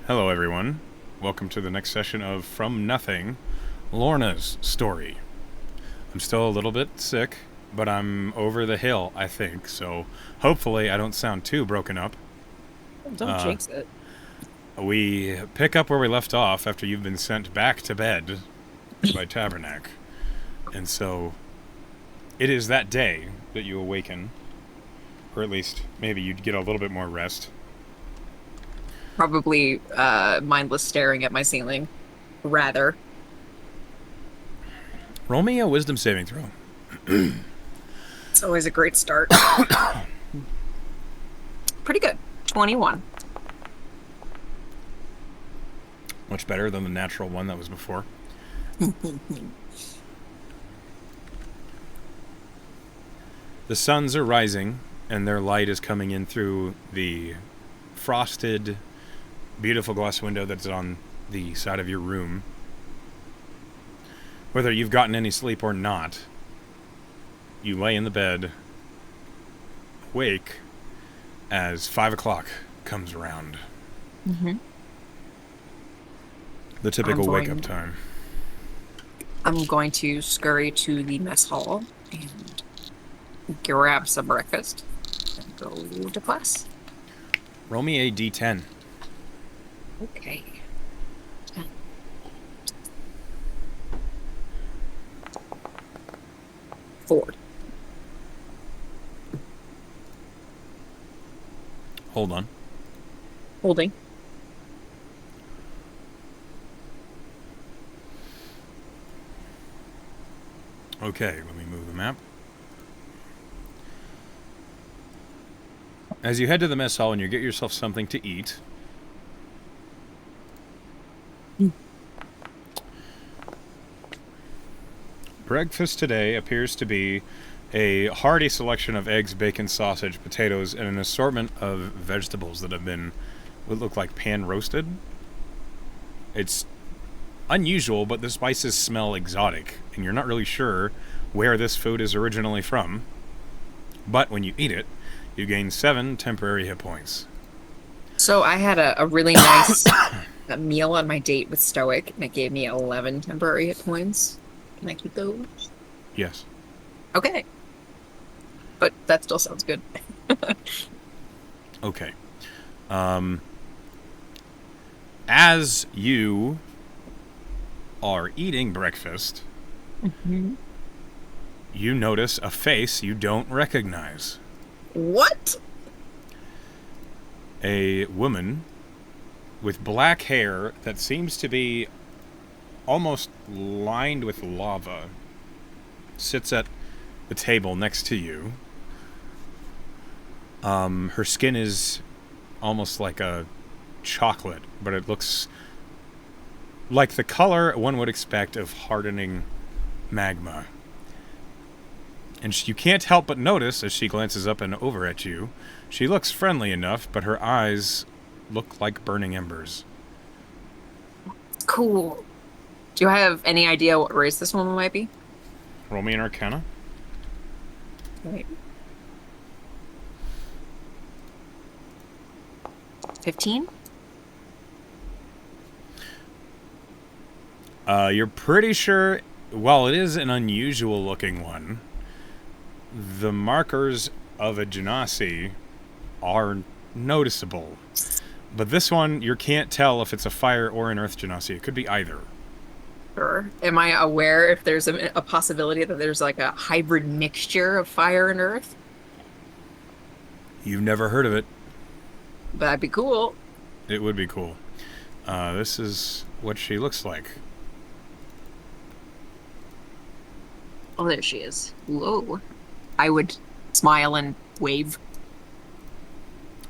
Hello, everyone. Welcome to the next session of From Nothing, Lorna's story. I'm still a little bit sick, but I'm over the hill, I think, so hopefully I don't sound too broken up. Don't jinx it. We pick up where we left off after you've been sent back to bed by Tabernac. And so it is that day that you awaken, or at least maybe you'd get a little bit more rest. Probably mindless staring at my ceiling. Rather. Roll me a wisdom saving throw. It's always a great start. Pretty good. 21. Much better than the natural one that was before. The suns are rising, and their light is coming in through the frosted, beautiful glass window that's on the side of your room. Whether you've gotten any sleep or not, you lay in the bed, awake, as 5 o'clock comes around. Mm-hmm. The typical wake-up time. I'm going to scurry to the mess hall and grab some breakfast and go to class. Roll me a d10. Okay. 10. Four. Hold on. Holding. Okay, let me move the map. As you head to the mess hall and you get yourself something to eat, breakfast today appears to be a hearty selection of eggs, bacon, sausage, potatoes, and an assortment of vegetables that have been what look like pan roasted. It's unusual, but the spices smell exotic, and you're not really sure where this food is originally from. But when you eat it, you gain 7 temporary hit points. So I had a really nice meal on my date with Stoic, and it gave me 11 temporary hit points. Can I keep those? Yes. Okay. But that still sounds good. Okay. As you are eating breakfast, Mhm. you notice a face you don't recognize. What? A woman with black hair that seems to be almost lined with lava sits at the table next to you. Her skin is almost like a chocolate, but it looks like the color one would expect of hardening magma. And you can't help but notice as she glances up and over at you, she looks friendly enough, but her eyes look like burning embers. Cool. Do you have any idea what race this woman might be? Roll me an Arcana. Wait. 15? You're pretty sure, while it is an unusual looking one, the markers of a genasi are noticeable. But this one, you can't tell if it's a fire or an earth genasi. It could be either. Sure. Am I aware if there's a possibility that there's like a hybrid mixture of fire and earth? You've never heard of it. That'd be cool. It would be cool. This is what she looks like. Oh, there she is. Whoa. I would smile and wave.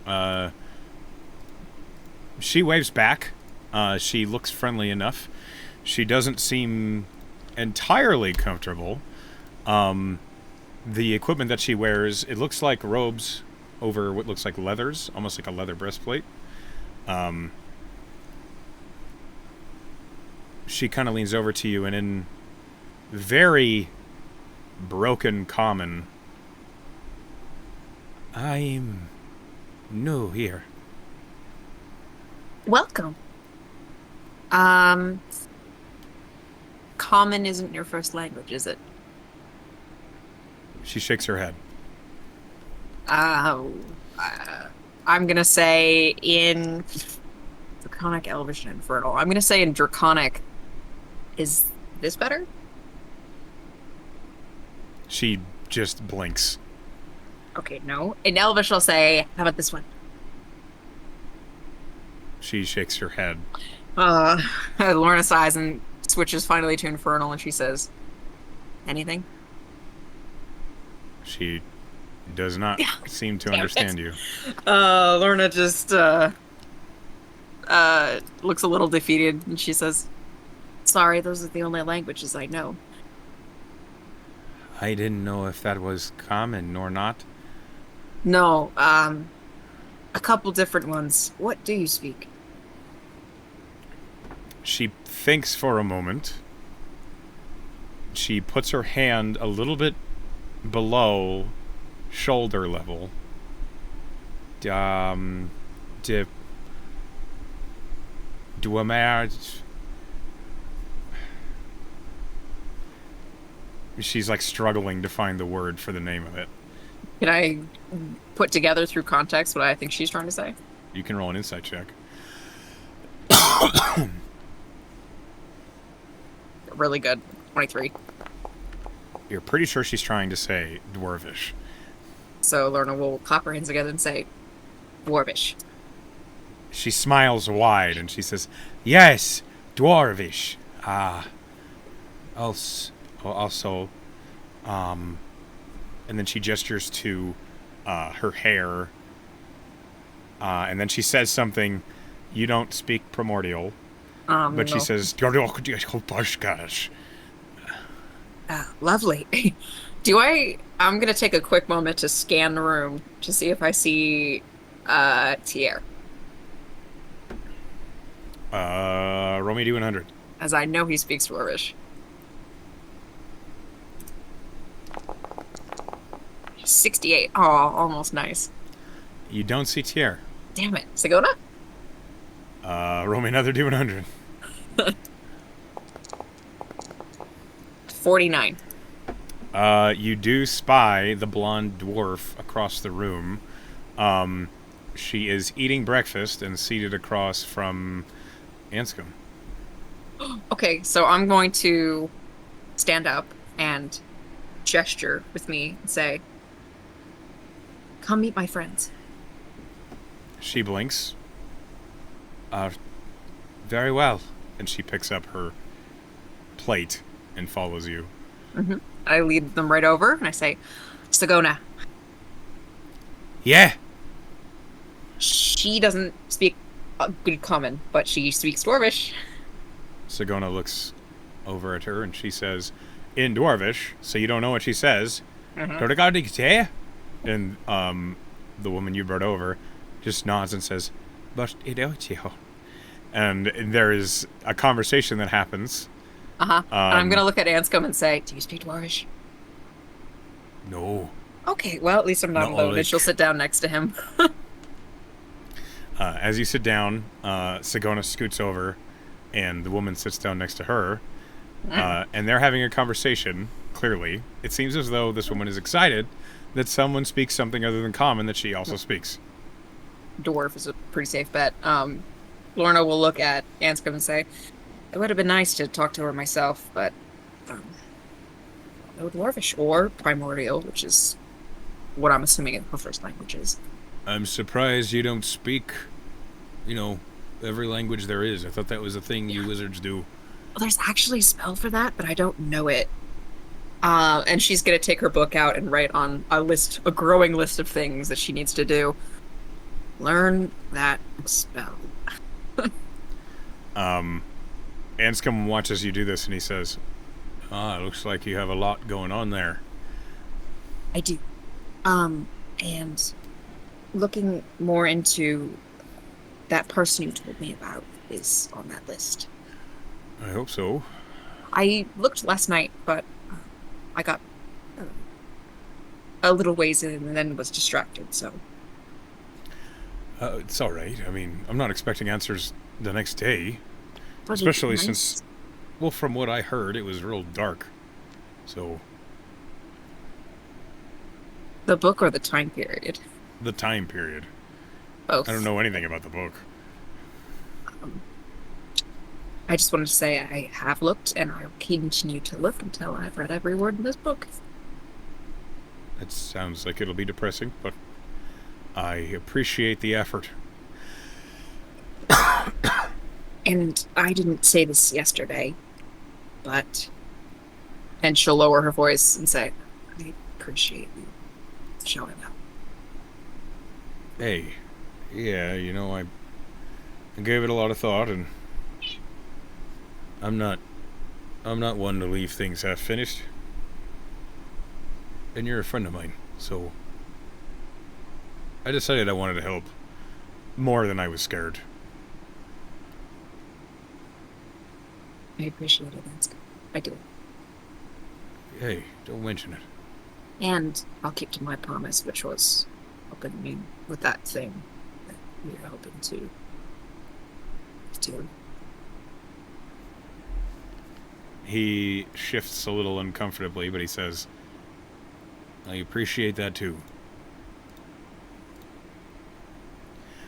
Uh, she waves back. She looks friendly enough. She doesn't seem entirely comfortable. The equipment that she wears, it looks like robes over what looks like leathers, almost like a leather breastplate. She kind of leans over to you and in very broken common, I'm new here. Welcome. Um, Common isn't your first language, is it? She shakes her head. Uh, uh, I'm gonna say in Draconic, Elvish, and Infernal. I'm gonna say in Draconic. Is this better? She just blinks. Okay, no. In Elvish, I'll say, how about this one? She shakes her head. Uh, Lorna sighs and switches finally to Infernal, and she says, anything? She does not Yeah, seem to damn it. understand you. Lorna just looks a little defeated, and she says, sorry, those are the only languages I know. I didn't know if that was common or not. No, a couple different ones. What do you speak? She thinks for a moment. She puts her hand a little bit below shoulder level. De Duamer. She's like struggling to find the word for the name of it. Can I put together through context what I think she's trying to say? You can roll an insight check. Really good. 23. You're pretty sure she's trying to say dwarvish. So Lorna will clap her hands together and say, Dwarvish. She smiles wide and she says, "Yes, dwarvish. Also, and then she gestures to her hair, and then she says something. You don't speak primordial, but she No. says, Lovely. I'm gonna take a quick moment to scan the room to see if I see Tier, roll me D100. as I know he speaks Dwarvish. 68. Oh, almost nice. You don't see Tier. Damn it. Segona? Roll me another D100. 49. You do spy the blonde dwarf across the room. She is eating breakfast and seated across from Anscombe. Okay, so I'm going to stand up and gesture with me and say, come meet my friends. She blinks. Very well. And she picks up her plate and follows you. Mm-hmm. I lead them right over and I say, Segona. Yeah. She doesn't speak good common, but she speaks Dwarvish. Sagona looks over at her and she says, in Dwarvish, so you don't know what she says. Mm-hmm. And the woman you brought over just nods and says, but and there is a conversation that happens. Uh-huh. And I'm going to look at Anscombe and say, do you speak Dwarvish? No. Okay, well, at least I'm not alone. And she'll sit down next to him. As you sit down, Sagona scoots over, and the woman sits down next to her, and they're having a conversation. Clearly, it seems as though this woman is excited that someone speaks something other than common that she also speaks. Dwarf is a pretty safe bet. Lorna will look at Anscombe and say, it would have been nice to talk to her myself, but no Dwarvish or Primordial, which is what I'm assuming her first language is. I'm surprised you don't speak, every language there is. I thought that was a thing you wizards do. Well, there's actually a spell for that, but I don't know it. And she's gonna take her book out and write on a growing list of things that she needs to do. Learn that spell. Anscombe watches you do this and he says, it looks like you have a lot going on there. I do. And looking more into that person you told me about is on that list. I hope so. I looked last night, but I got a little ways in and then was distracted, so. It's all right. I mean, I'm not expecting answers the next day. Was it Especially since, nice? well, from what I heard, it was real dark. So, The book or the time period? the time period. I don't Both. know anything about the book. Um, I just wanted to say I have looked and I'll continue to look until I've read every word in this book. It sounds like it'll be depressing, but I appreciate the effort. And I didn't say this yesterday, but, and she'll lower her voice and say, I appreciate you showing up. Hey, yeah, I gave it a lot of thought, and I'm not I'm not one to leave things half finished. And you're a friend of mine, so I decided I wanted to help more than I was scared. I appreciate it. That's good. I do. Hey, don't mention it. And I'll keep to my promise, which was helping me with that thing that we were hoping to do. He shifts a little uncomfortably, but he says, I appreciate that too.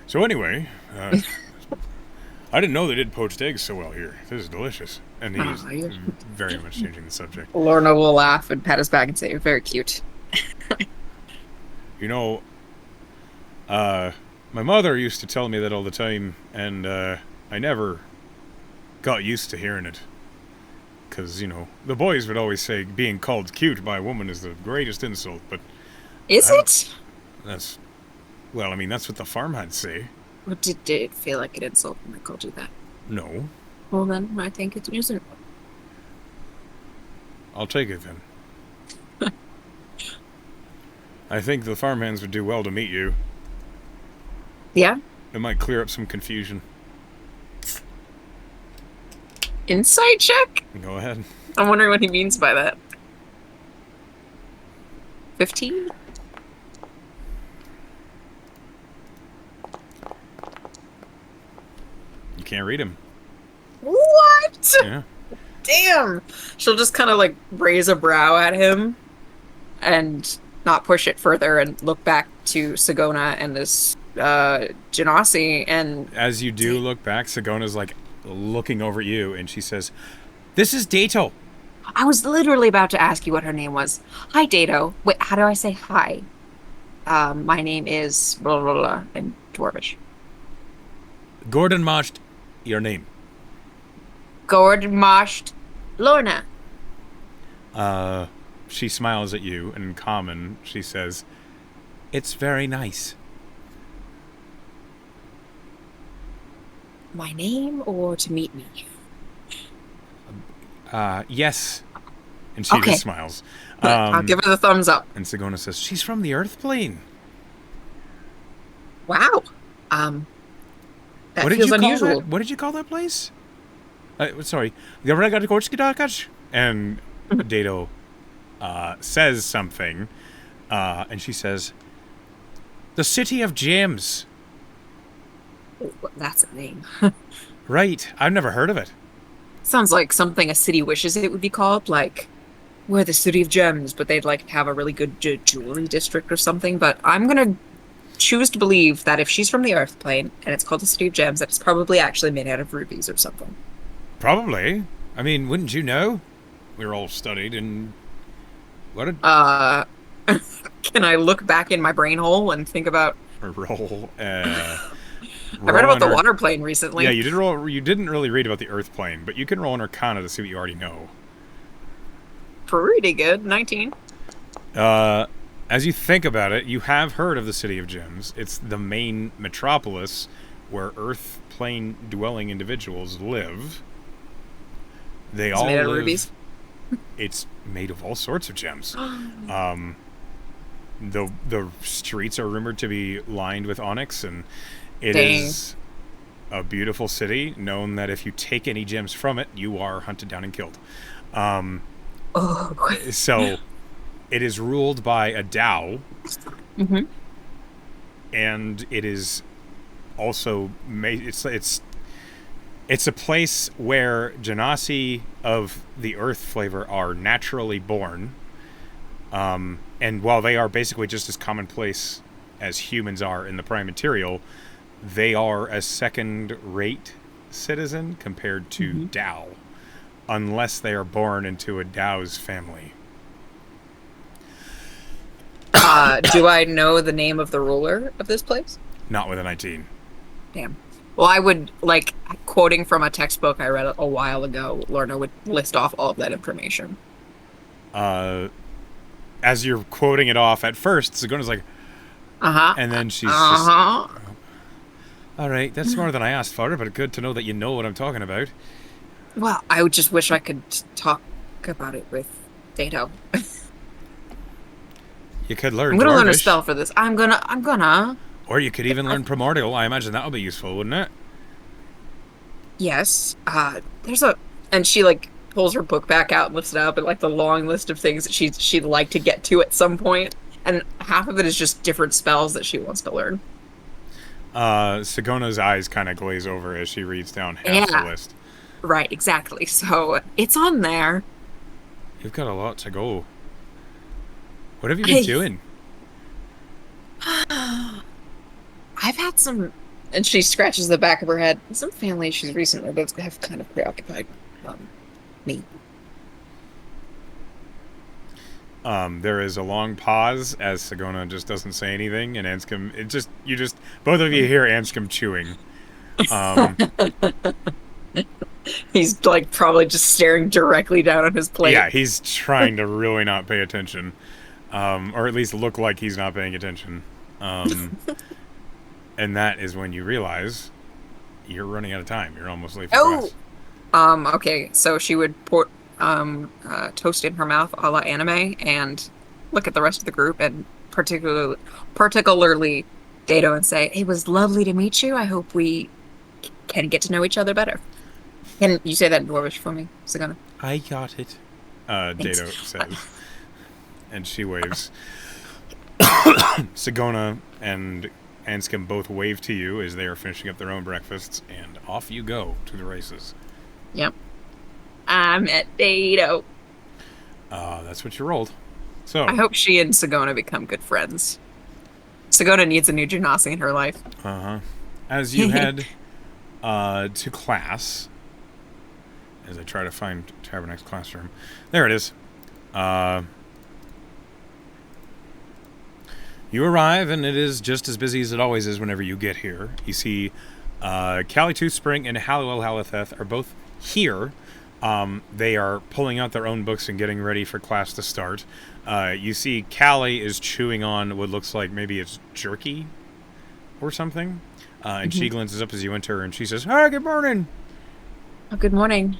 So anyway, I didn't know they did poached eggs so well here. This is delicious. And he's Oh, you're... very much changing the subject. Lorna will laugh and pat his back and say, very cute. You know, my mother used to tell me that all the time, and I never got used to hearing it. Because, the boys would always say being called cute by a woman is the greatest insult, but Is it? that's, well, I mean, that's what the farmhands say. Or did it feel like an insult when I called you that? No, Well, then I think it's amusing. I'll take it then. I think the farmhands would do well to meet you. Yeah? It might clear up some confusion. Insight check? Go ahead. I'm wondering what he means by that. 15? You can't read him. What? Yeah. Damn. She'll just kind of like raise a brow at him and not push it further and look back to Sagona and this Genasi and As you do look back, Sagona's like looking over at you, and she says, "This is Dato." I was literally about to ask you what her name was. Hi, Dato. Wait, how do I say hi? My name is blah blah blah in Dwarvish. Gordon Mosht, your name. Gordmasht Lorna. She smiles at you, and in common, she says, "It's very nice." My name or to meet me? Yes. And she Okay. just smiles. I'll give her the thumbs up. And Sagona says, "She's from the Earth Plane." Wow. That feels unusual. What did you call that place? Sorry. And Dato says something, and she says, "The City of Gems." Oh, that's a name. Right. I've never heard of it. Sounds like something a city wishes it would be called, like we're the City of Gems, but they'd like have a really good jewelry district or something. But I'm gonna choose to believe that if she's from the Earth Plane and it's called the City of Gems, that it's probably actually made out of rubies or something. Probably. I mean, wouldn't you know? We're all studied in... What did... Can I look back in my brain hole and think about... Roll. I read about the water plane recently. Yeah, you did roll. You didn't really read about the Earth Plane, but you can roll an Arcana to see what you already know. Pretty good. 19. As you think about it, you have heard of the City of Gems. It's the main metropolis where Earth Plane dwelling individuals live. They It's all made out of live. rubies. It's made of all sorts of gems. The streets are rumored to be lined with onyx, and it is a beautiful city, known that if you take any gems from it, you are hunted down and killed. Oh. So it is ruled by a Tao, Mm-hmm. and it is also made. It's It's a place where genasi of the earth flavor are naturally born. And while they are basically just as commonplace as humans are in the prime material, they are a second-rate citizen compared to Dao, unless they are born into a Dao's family. Do I know the name of the ruler of this place? Not with a 19. Damn. Well, I would, like, quoting from a textbook I read a while ago, Lorna would list off all of that information. As you're quoting it off, at first, Sigona's like, Uh-huh. and then she's Uh-huh. just, all right, that's more than I asked for, but good to know that you know what I'm talking about. Well, I would just wish I could talk about it with Dato. You could learn I'm gonna learn a Dwarvish, spell for this. I'm gonna. or you could even learn Primordial. I imagine that would be useful, wouldn't it? Yes. There's a, and she like pulls her book back out and lifts it up, and like the long list of things that she'd like to get to at some point, and half of it is just different spells that she wants to learn. Sigona's eyes kind of glaze over as she reads down half the list. Right, exactly. So it's on there. You've got a lot to go. What have you been doing? I've had some, and she scratches the back of her head. Some family issues recently that have kind of preoccupied me. There is a long pause as Sigona just doesn't say anything, and Anscombe, both of you hear Anscombe chewing. He's like probably just staring directly down on his plate. Yeah, he's trying to really not pay attention, or at least look like he's not paying attention. And that is when you realize you're running out of time. You're almost late for class. Okay, so she would put toast in her mouth a la anime and look at the rest of the group, and particularly Dato, and say, "It was lovely to meet you. I hope we can get to know each other better." Can you say that in Dwarvish for me, Sigona? I got it. Dato says. And she waves. Sigona and Anscombe both wave to you as they are finishing up their own breakfasts, and off you go to the races. Yep. I met Dato. That's what you rolled. So I hope she and Sigona become good friends. Sigona needs a new Genasi in her life. As you head to class, as I try to find Tabernacle's classroom, there it is. You arrive, and it is just as busy as it always is whenever you get here. You see Callie Toothspring and Halliwell Halatheth are both here. They are pulling out their own books and getting ready for class to start. You see Callie is chewing on what looks like maybe it's jerky or something. And she glances up as you enter, and she says, "Hi, good morning." Oh, good morning.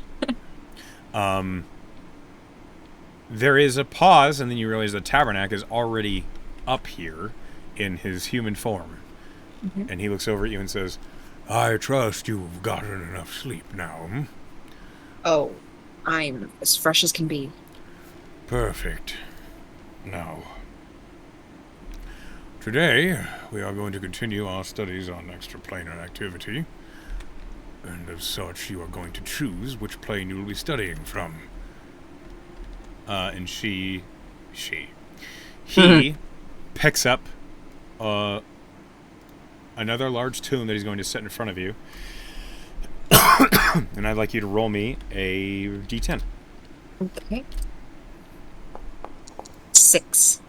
There is a pause, and then you realize the Tabernacle is already up here in his human form. And he looks over at you and says, "I trust you've gotten enough sleep now." Oh, I'm as fresh as can be. Perfect. Now, today we are going to continue our studies on extraplanar activity, and as such you are going to choose which plane you will be studying from. And he picks up another large tune that he's going to set in front of you. And I'd like you to roll me a d10. Okay. 6.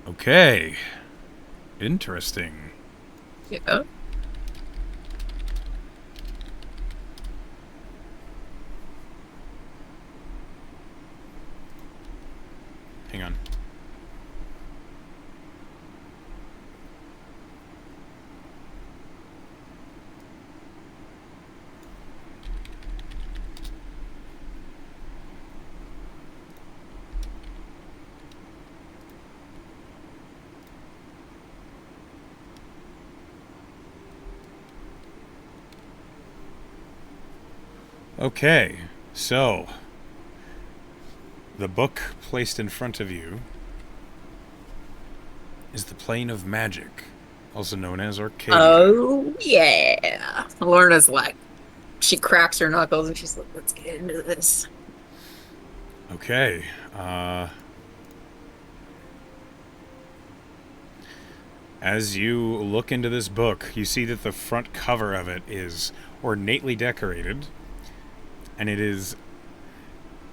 Okay. Interesting. Yeah. Hang on. Okay, so the book placed in front of you is the plane of magic, also known as Arcadia. Oh, yeah. Lorna's like, she cracks her knuckles and she's like, let's get into this. Okay. Uh, as you look into this book, you see that the front cover of it is ornately decorated, and it is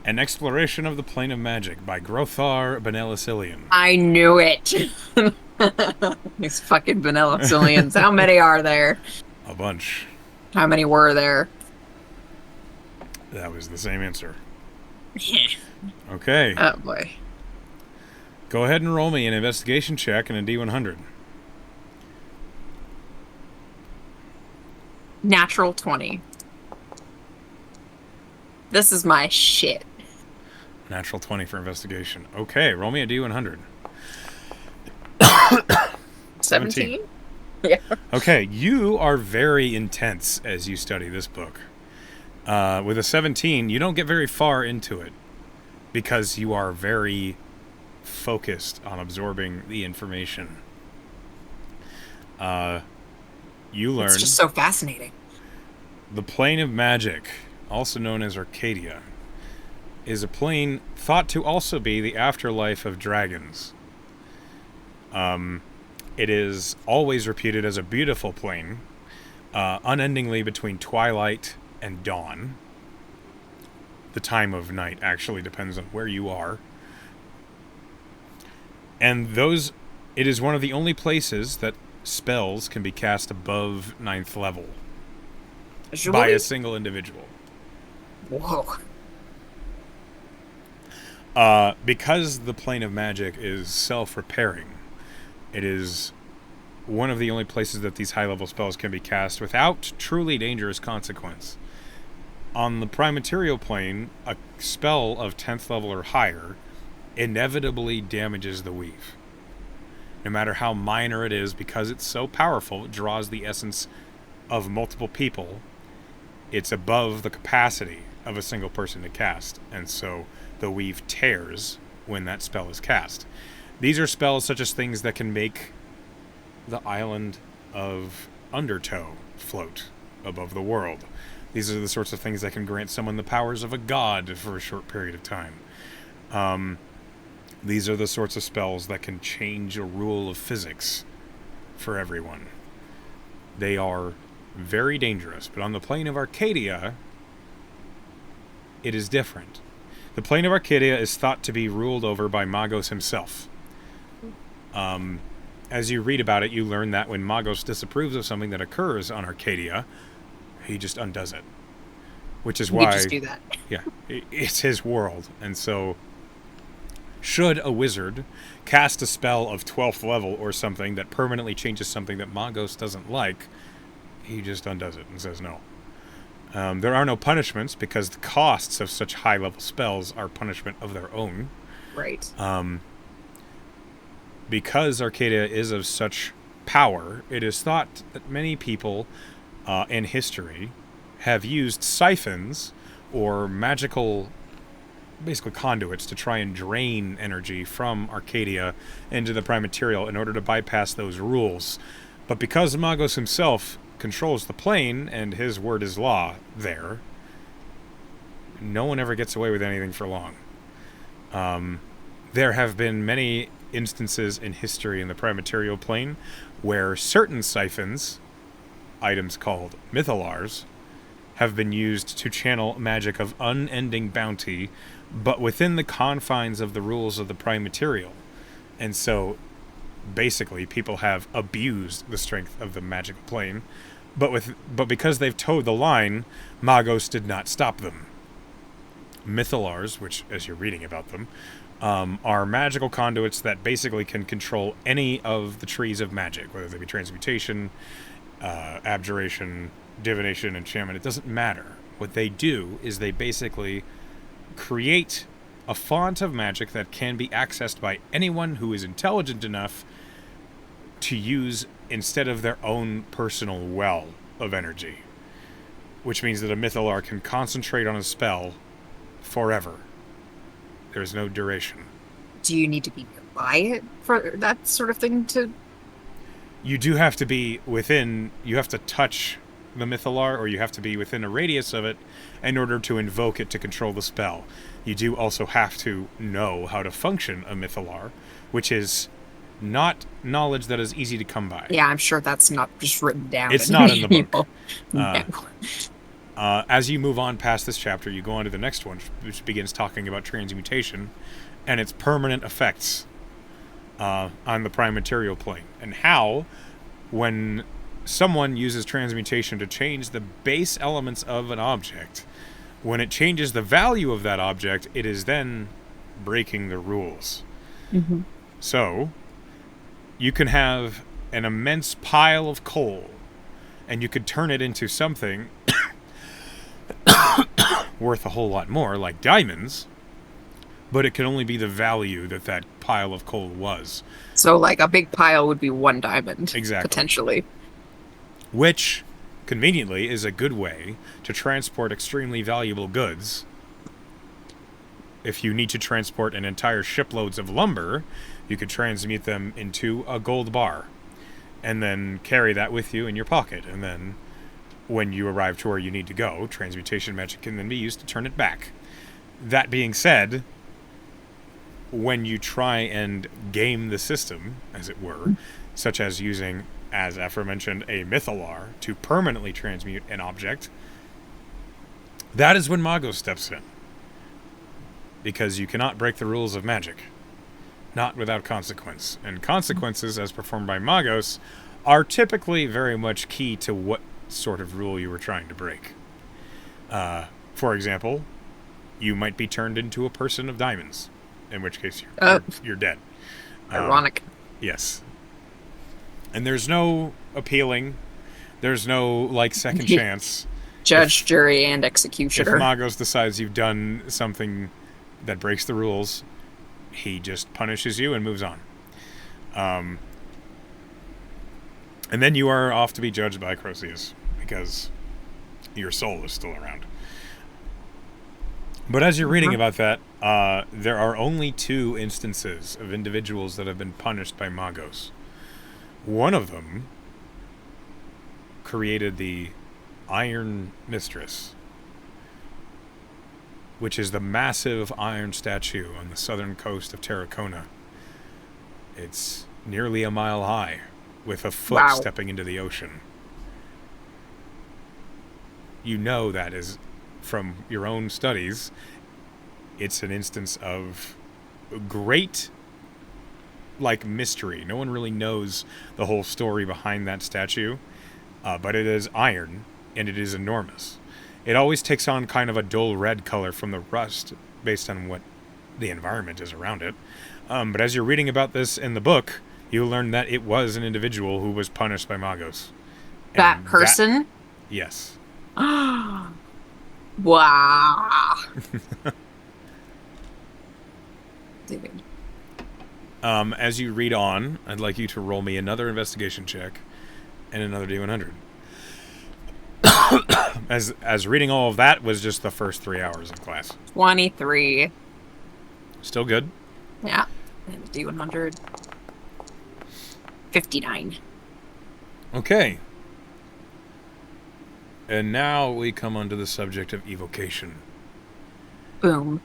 An Exploration of the Plane of Magic by Grothar Benelicilian. I knew it. These fucking vanilla cillians. How many are there? A bunch. How many were there? That was the same answer. Okay. Oh boy. Go ahead and roll me an investigation check and a D100. Natural 20. This is my shit. Natural 20 for investigation. Okay, roll me a D100. 17? Yeah. Okay, you are very intense as you study this book. With a 17, you don't get very far into it because you are very focused on absorbing the information. You learn It's just so fascinating. the plane of magic, also known as Arcadia, is a plane thought to also be the afterlife of dragons. It is always reputed as a beautiful plane, unendingly between twilight and dawn. The time of night actually depends on where you are. And it is one of the only places that spells can be cast above 9th level by a single individual. Whoa. Because the plane of magic is self-repairing, it is one of the only places that these high-level spells can be cast without truly dangerous consequence. On the prime material plane, a spell of 10th level or higher inevitably damages the weave. No matter how minor it is, because it's so powerful, it draws the essence of multiple people. It's above the capacity of a single person to cast, and so the weave tears when that spell is cast. These are spells such as things that can make the island of Undertow float above the world. These are the sorts of things that can grant someone the powers of a god for a short period of time. These are the sorts of spells that can change a rule of physics for everyone. They are very dangerous, but on the plane of Arcadia, it is different. The plane of Arcadia is thought to be ruled over by Magos himself. As you read about it, you learn that when Magos disapproves of something that occurs on Arcadia, he just undoes it. Which is why... You just do that. Yeah, it's his world. And so, should a wizard cast a spell of 12th level or something that permanently changes something that Magos doesn't like, he just undoes it and says no. There are no punishments because the costs of such high-level spells are punishment of their own. Right. Because Arcadia is of such power, it is thought that many people in history have used siphons or magical, basically conduits, to try and drain energy from Arcadia into the prime material in order to bypass those rules. But because Magos himself controls the plane and his word is law there, no one ever gets away with anything for long. There have been many instances in history in the prime material plane where certain siphons, items called mythalars, have been used to channel magic of unending bounty, but within the confines of the rules of the prime material. And so, basically, people have abused the strength of the magical plane, but because they've towed the line, Magos did not stop them. Mythalars, which, as you're reading about them, are magical conduits that basically can control any of the trees of magic, whether they be transmutation, abjuration, divination, enchantment. It doesn't matter. What they do is they basically create a font of magic that can be accessed by anyone who is intelligent enough to use instead of their own personal well of energy. Which means that a mythalar can concentrate on a spell forever. There's no duration. Do you need to be buy it for that sort of thing to. You do have to be within. You have to touch the Mythalar, or you have to be within a radius of it in order to invoke it to control the spell. You do also have to know how to function a Mythalar, which is not knowledge that is easy to come by. Yeah, I'm sure that's not just written down. It's not in the book. No. As you move on past this chapter, you go on to the next one, which begins talking about transmutation and its permanent effects on the prime material plane, and how, when someone uses transmutation to change the base elements of an object, when it changes the value of that object, it is then breaking the rules. Mm-hmm. So, you can have an immense pile of coal, and you could turn it into something worth a whole lot more, like diamonds, but it can only be the value that that pile of coal was. So, like, a big pile would be 1 diamond. Exactly. Potentially. Which, conveniently, is a good way to transport extremely valuable goods. If you need to transport an entire shiploads of lumber, you could transmute them into a gold bar, and then carry that with you in your pocket, and then when you arrive to where you need to go, transmutation magic can then be used to turn it back. That being said, when you try and game the system, as it were, such as using, as aforementioned, a Mythalar to permanently transmute an object, that is when Magos steps in. Because you cannot break the rules of magic. Not without consequence. And consequences, as performed by Magos, are typically very much key to what sort of rule you were trying to break. For example, you might be turned into a person of diamonds, in which case you're dead. Ironic. Yes. And there's no appealing. There's no, like, second chance. Judge, jury, and executioner. If Magos decides you've done something that breaks the rules, he just punishes you and moves on. And then you are off to be judged by Croceus, because your soul is still around. But as you're reading about that, there are only 2 instances of individuals that have been punished by Magos. One of them created the Iron Mistress, which is the massive iron statue on the southern coast of Tarracona. It's nearly a mile high, with a foot stepping into the ocean. You know that is from your own studies. It's an instance of great, like, mystery. No one really knows the whole story behind that statue, but it is iron, and it is enormous. It always takes on kind of a dull red color from the rust, based on what the environment is around it. But as you're reading about this in the book, you learn that it was an individual who was punished by Magos. That person? Yes. Wow. Dude. As you read on, I'd like you to roll me another investigation check and another D100. as reading all of that was just the first 3 hours of class. 23. Still good? Yeah. And D100. 59. Okay. And now we come onto the subject of evocation. Boom.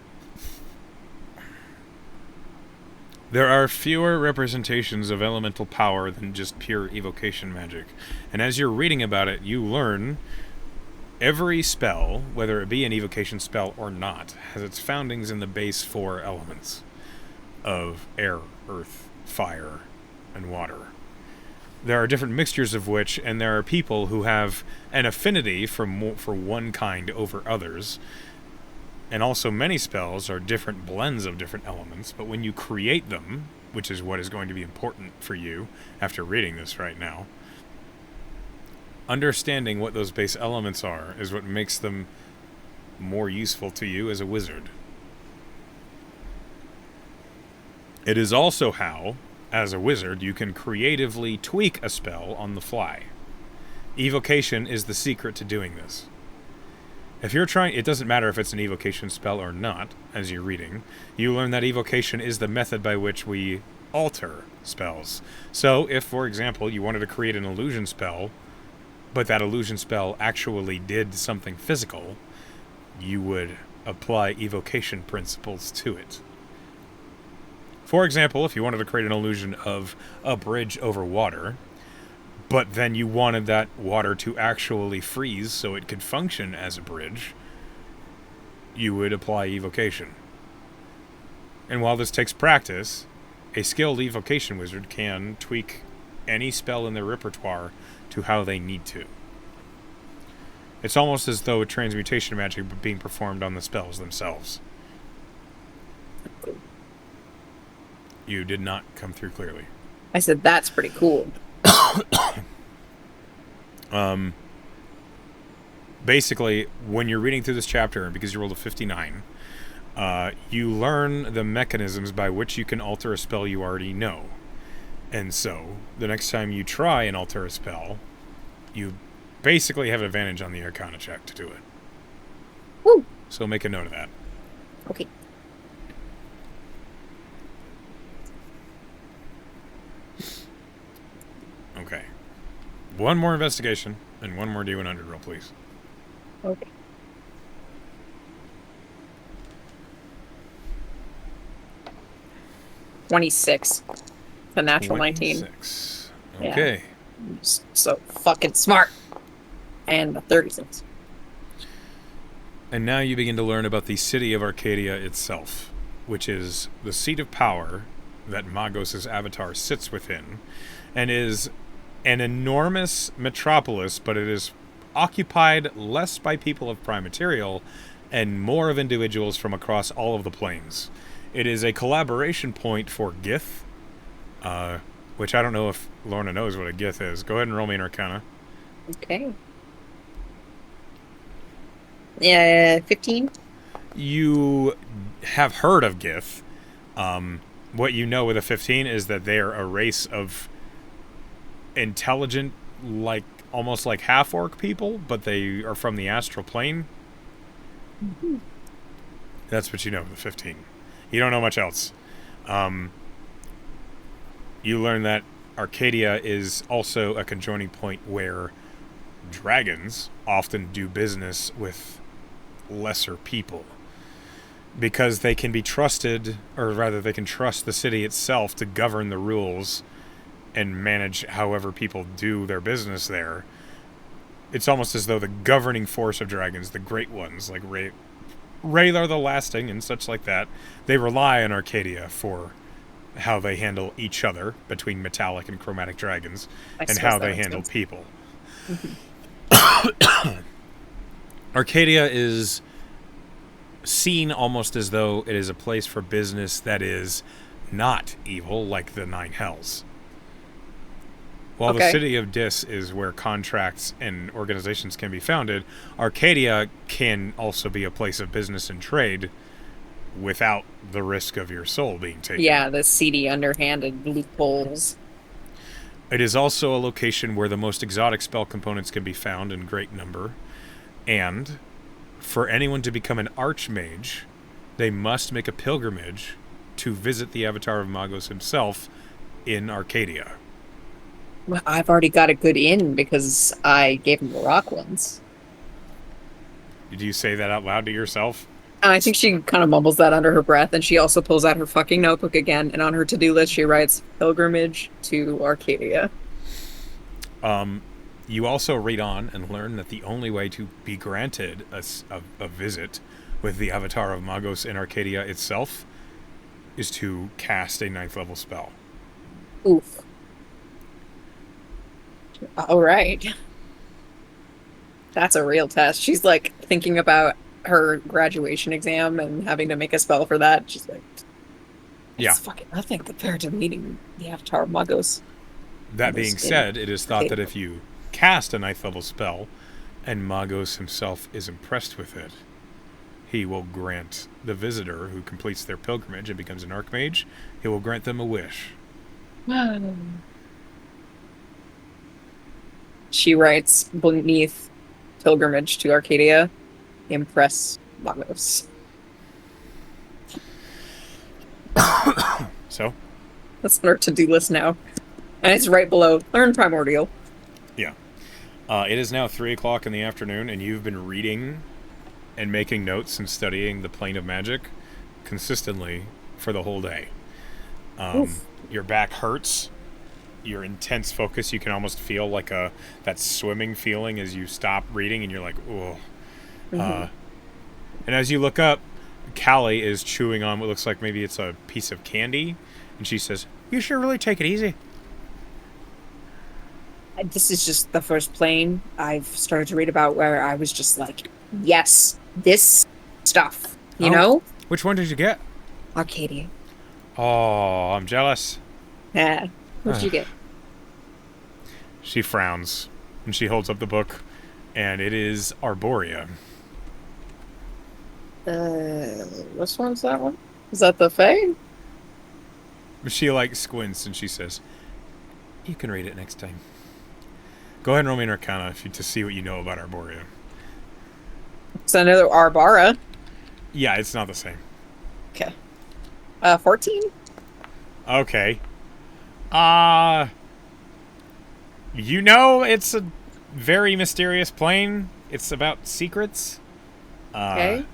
There are fewer representations of elemental power than just pure evocation magic. And as you're reading about it, you learn every spell, whether it be an evocation spell or not, has its foundings in the base 4 elements of air, earth, fire, and water. There are different mixtures of which, and there are people who have an affinity for one kind over others. And also many spells are different blends of different elements, but when you create them, which is what is going to be important for you after reading this right now, understanding what those base elements are is what makes them more useful to you as a wizard. It is also how, as a wizard, you can creatively tweak a spell on the fly. Evocation is the secret to doing this. If you're trying, it doesn't matter if it's an evocation spell or not, as you're reading. You learn that evocation is the method by which we alter spells. So, if, for example, you wanted to create an illusion spell, but that illusion spell actually did something physical, you would apply evocation principles to it. For example, if you wanted to create an illusion of a bridge over water, but then you wanted that water to actually freeze so it could function as a bridge, you would apply evocation. And while this takes practice, a skilled evocation wizard can tweak any spell in their repertoire to how they need to. It's almost as though a transmutation magic being performed on the spells themselves. You did not come through clearly. I said that's pretty cool. Basically, when you're reading through this chapter, because you rolled a 59, you learn the mechanisms by which you can alter a spell you already know. And so, the next time you try and alter a spell, you basically have an advantage on the Arcana check to do it. Woo! So make a note of that. Okay. Okay. One more investigation and one more D100 roll, please. Okay. $26. The natural 19. 26. Yeah. Okay. So fucking smart. And a 36. And now you begin to learn about the city of Arcadia itself, which is the seat of power that Magos' avatar sits within, and is an enormous metropolis, but it is occupied less by people of prime material and more of individuals from across all of the planes. It is a collaboration point for Gith, which I don't know if Lorna knows what a Gith is. Go ahead and roll me an Arcana. Okay. Yeah, 15? You have heard of Gith. What you know with a 15 is that they are a race of intelligent, like almost like half-orc people, but they are from the astral plane. Mm-hmm. That's what you know with a 15. You don't know much else. You learn that Arcadia is also a conjoining point where dragons often do business with lesser people, because they can be trusted, or rather they can trust the city itself to govern the rules and manage however people do their business there. It's almost as though the governing force of dragons, the great ones like Raylar the Lasting and such like that, they rely on Arcadia for how they handle each other between metallic and chromatic dragons, and how they handle people. Mm-hmm. Arcadia is seen almost as though it is a place for business that is not evil, like the Nine Hells. While the city of Dis is where contracts and organizations can be founded, Arcadia can also be a place of business and trade without the risk of your soul being taken. Yeah, the seedy, underhanded loopholes. It is also a location where the most exotic spell components can be found in great number, and for anyone to become an archmage, they must make a pilgrimage to visit the avatar of Magos himself in Arcadia. Well, I've already got a good in because I gave him the rock ones. Did you say that out loud to yourself? And I think she kind of mumbles that under her breath, and she also pulls out her fucking notebook again, and on her to-do list she writes, pilgrimage to Arcadia. You also read on and learn that the only way to be granted a visit with the avatar of Magos in Arcadia itself is to cast a 9th level spell. Oof. All right. That's a real test. She's like thinking about her graduation exam and having to make a spell for that. She's like, it's fucking nothing compared to meeting the avatar of Magos. That being said, it is thought that if you cast a 9th level spell and Magos himself is impressed with it, he will grant the visitor who completes their pilgrimage and becomes an archmage, he will grant them a wish. She writes beneath pilgrimage to Arcadia, impress Magos. So? That's on our to-do list now. And it's right below learn primordial. Yeah. It is now 3 o'clock in the afternoon, and you've been reading and making notes and studying the plane of magic consistently for the whole day. Oof. Your back hurts. Your intense focus, you can almost feel like that swimming feeling as you stop reading, and you're like, oh. Mm-hmm. And as you look up, Callie is chewing on what looks like maybe it's a piece of candy, and she says, "You should really take it easy." This is just the first plane I've started to read about where I was just like, yes, this stuff, you Oh, know? which one did you get? Arcadia. Oh, I'm jealous. Yeah. What did you get? She frowns, and she holds up the book, and it is Arborea. Which one's that one? Is that the Fae? She like squints, and she says, "You can read it next time." Go ahead and roll me an Arcana to see what you know about Arborea. It's another Arbara. Yeah, it's not the same. Okay. 14? Okay. Uh, you know, it's a very mysterious plane. It's about secrets. Okay.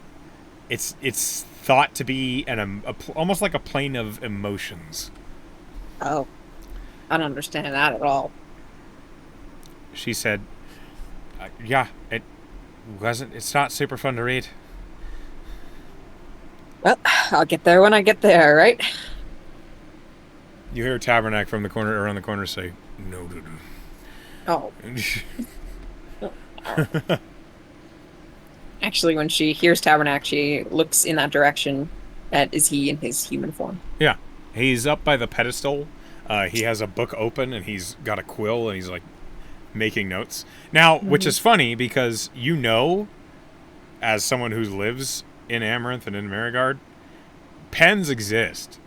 It's thought to be almost like a plane of emotions. Oh, I don't understand that at all. She said, "Yeah, it wasn't. It's not super fun to read." Well, I'll get there when I get there, right? You hear Tabernacle from the corner around the corner say, "No, dude." Oh. Actually, when she hears Tabernacle, she looks in that direction. Is he in his human form? Yeah, he's up by the pedestal. He has a book open, and he's got a quill, and he's like making notes now, which is funny because as someone who lives in Amaranth and in Marigard, pens exist.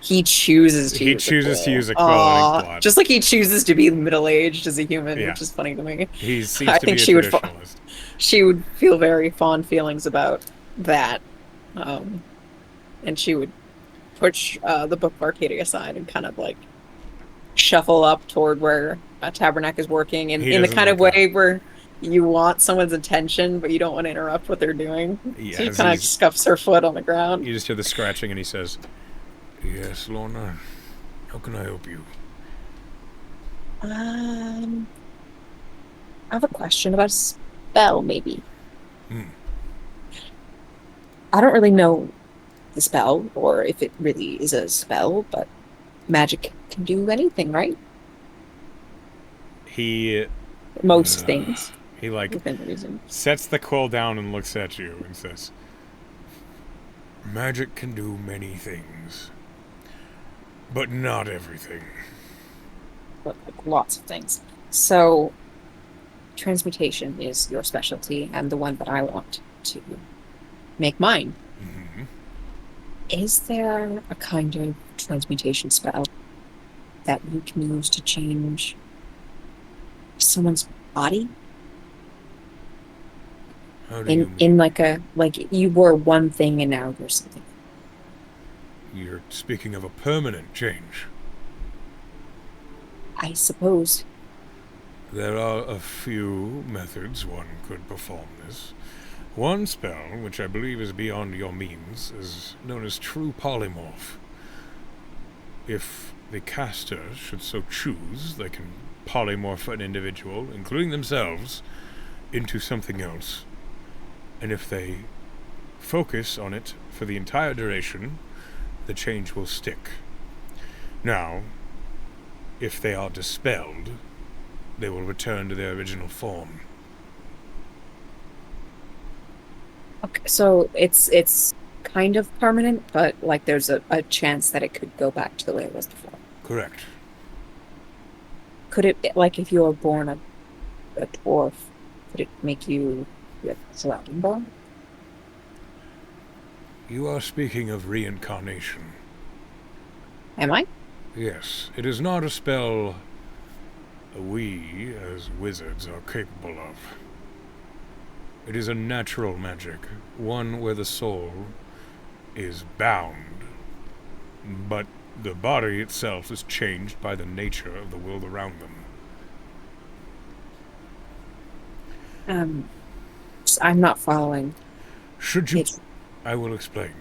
He chooses to He use chooses a to quill. use a quill and ink blot. Just like he chooses to be middle-aged as a human, Yeah. which is funny to me. He seems I to think be a she would traditionalist. she would feel very fond feelings about that. And she would push the book of Arcadia aside and kind of like shuffle up toward where Tabernacle is working in the kind of way where you want someone's attention, but you don't want to interrupt what they're doing. Yeah, So she kind of scuffs her foot on the ground. You just hear the scratching, and he says, "Yes, Lorna. How can I help you?" I have a question about a spell, maybe. I don't really know the spell, or if it really is a spell, but magic can do anything, right? Most things. He like within reason. sets the quill down and looks at you and says, "Magic can do many things, but not everything." But like lots of things. So transmutation is your specialty and the one that I want to make mine. Mm-hmm. Is there a kind of transmutation spell that you can use to change someone's body? How do you mean? In like you were one thing and now you're something. You're speaking of a permanent change. I suppose. There are a few methods one could perform this. One spell, which I believe is beyond your means, is known as True Polymorph. If the caster should so choose, they can polymorph an individual, including themselves, into something else. And if they focus on it for the entire duration, the change will stick. Now, if they are dispelled, they will return to their original form. Okay, so it's kind of permanent, but like there's a chance that it could go back to the way it was before. Correct. Could it, like if you were born a dwarf, could it make you a surrounding bone? You are speaking of reincarnation. Am I? Yes, it is not a spell we, as wizards, are capable of. It is a natural magic, one where the soul is bound, but The body itself is changed by the nature of the world around them. Um, I'm not following. Should you... It's I will explain.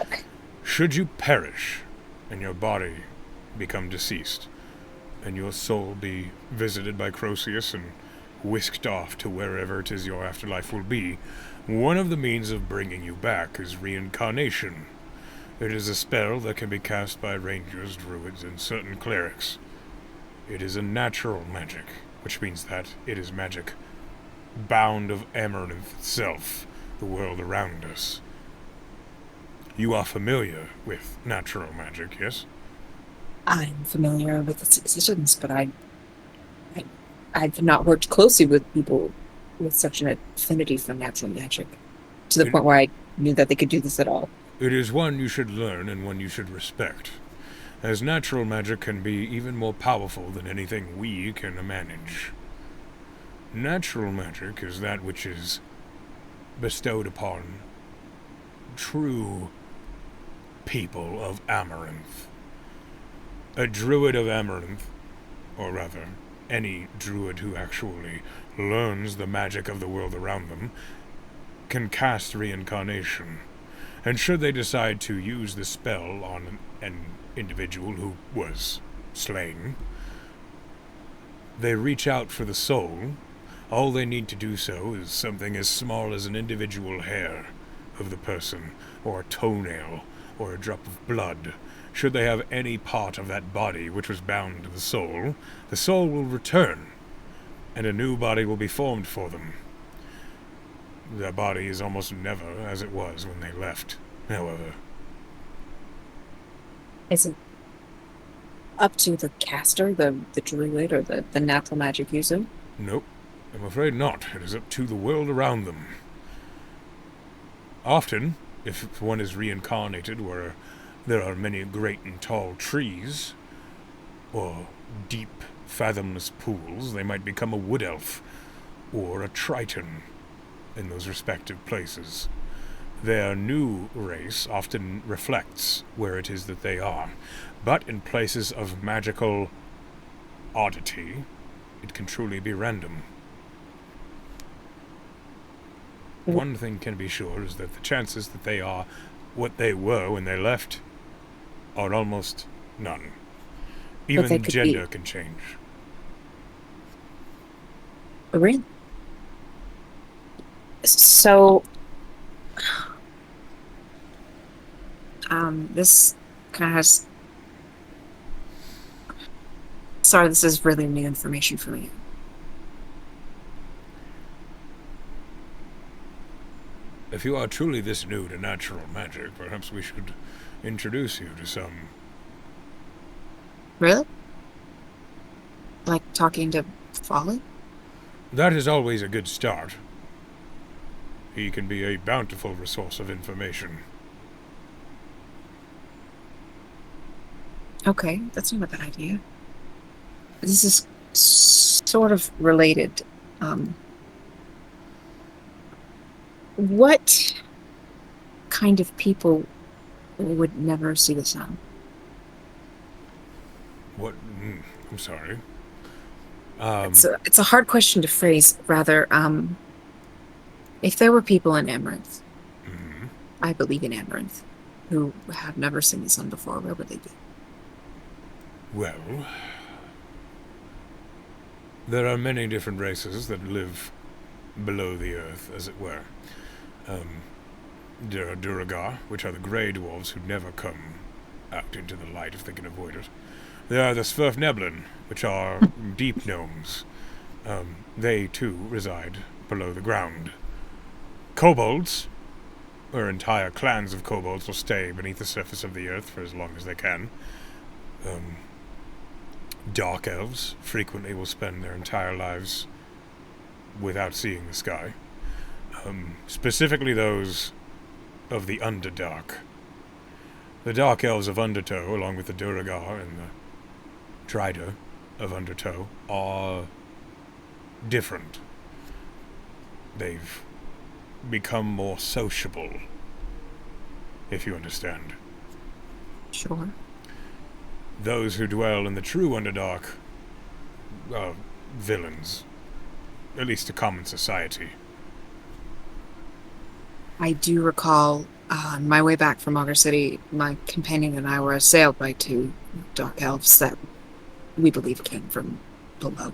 okay. Should you perish, and your body become deceased, and your soul be visited by Croesus and whisked off to wherever it is your afterlife will be, one of the means of bringing you back is reincarnation. It is a spell that can be cast by rangers, druids, and certain clerics. It is a natural magic, which means that it is magic bound of Amaranth itself, the world around us. You are familiar with natural magic, yes? I'm familiar with its existence, but I, I've not worked closely with people with such an affinity for natural magic to the It, point where I knew that they could do this at all. it is one you should learn and one you should respect, as natural magic can be even more powerful than anything we can manage. Natural magic is that which is bestowed upon true people of Amaranth. A druid of Amaranth, or rather, any druid who actually learns the magic of the world around them, can cast reincarnation. And should they decide to use the spell on an individual who was slain, they reach out for the soul. All they need to do so is something as small as an individual hair of the person, or a toenail, or a drop of blood. Should they have any part of that body which was bound to the soul will return, and a new body will be formed for them. Their body is almost never as it was when they left, however. Is it up to the caster, the druid, or the natural magic user? Nope, I'm afraid not. It is up to the world around them. Often, if one is reincarnated where there are many great and tall trees, or deep, fathomless pools, they might become a wood elf, or a triton, in those respective places. Their new race often reflects where it is that they are, but in places of magical oddity, it can truly be random. One thing can be sure is that the chances that they are what they were when they left are almost none. But they Even could gender be can change. really. So, this kind of has. Sorry, this is really new information for me. If you are truly this new to natural magic, perhaps we should introduce you to some. Really? Like talking to Folly? That is always a good start. He can be a bountiful resource of information. Okay, that's not a bad idea. This is sort of related. Um, what kind of people would never see the sun? What? I'm sorry. It's a hard question to phrase. Rather, if there were people in Amaranth, Mm, I believe in Amaranth, who have never seen the sun before, where would they be? well, there are many different races that live below the earth, as it were. There are Duragar, which are the grey dwarves who never come out into the light if they can avoid it. There are the Svirfneblin, which are deep gnomes. They, too, reside below the ground. Kobolds, or entire clans of kobolds, will stay beneath the surface of the earth for as long as they can. Dark elves frequently will spend their entire lives without seeing the sky. Specifically those of the Underdark. The Dark Elves of Undertow, along with the Duragar and the Drider of Undertow, are different. They've become more sociable, if you understand. Sure. those who dwell in the true Underdark are villains, at least to common society. I do recall on my way back from Augur City, my companion and I were assailed by two dark elves that we believe came from below.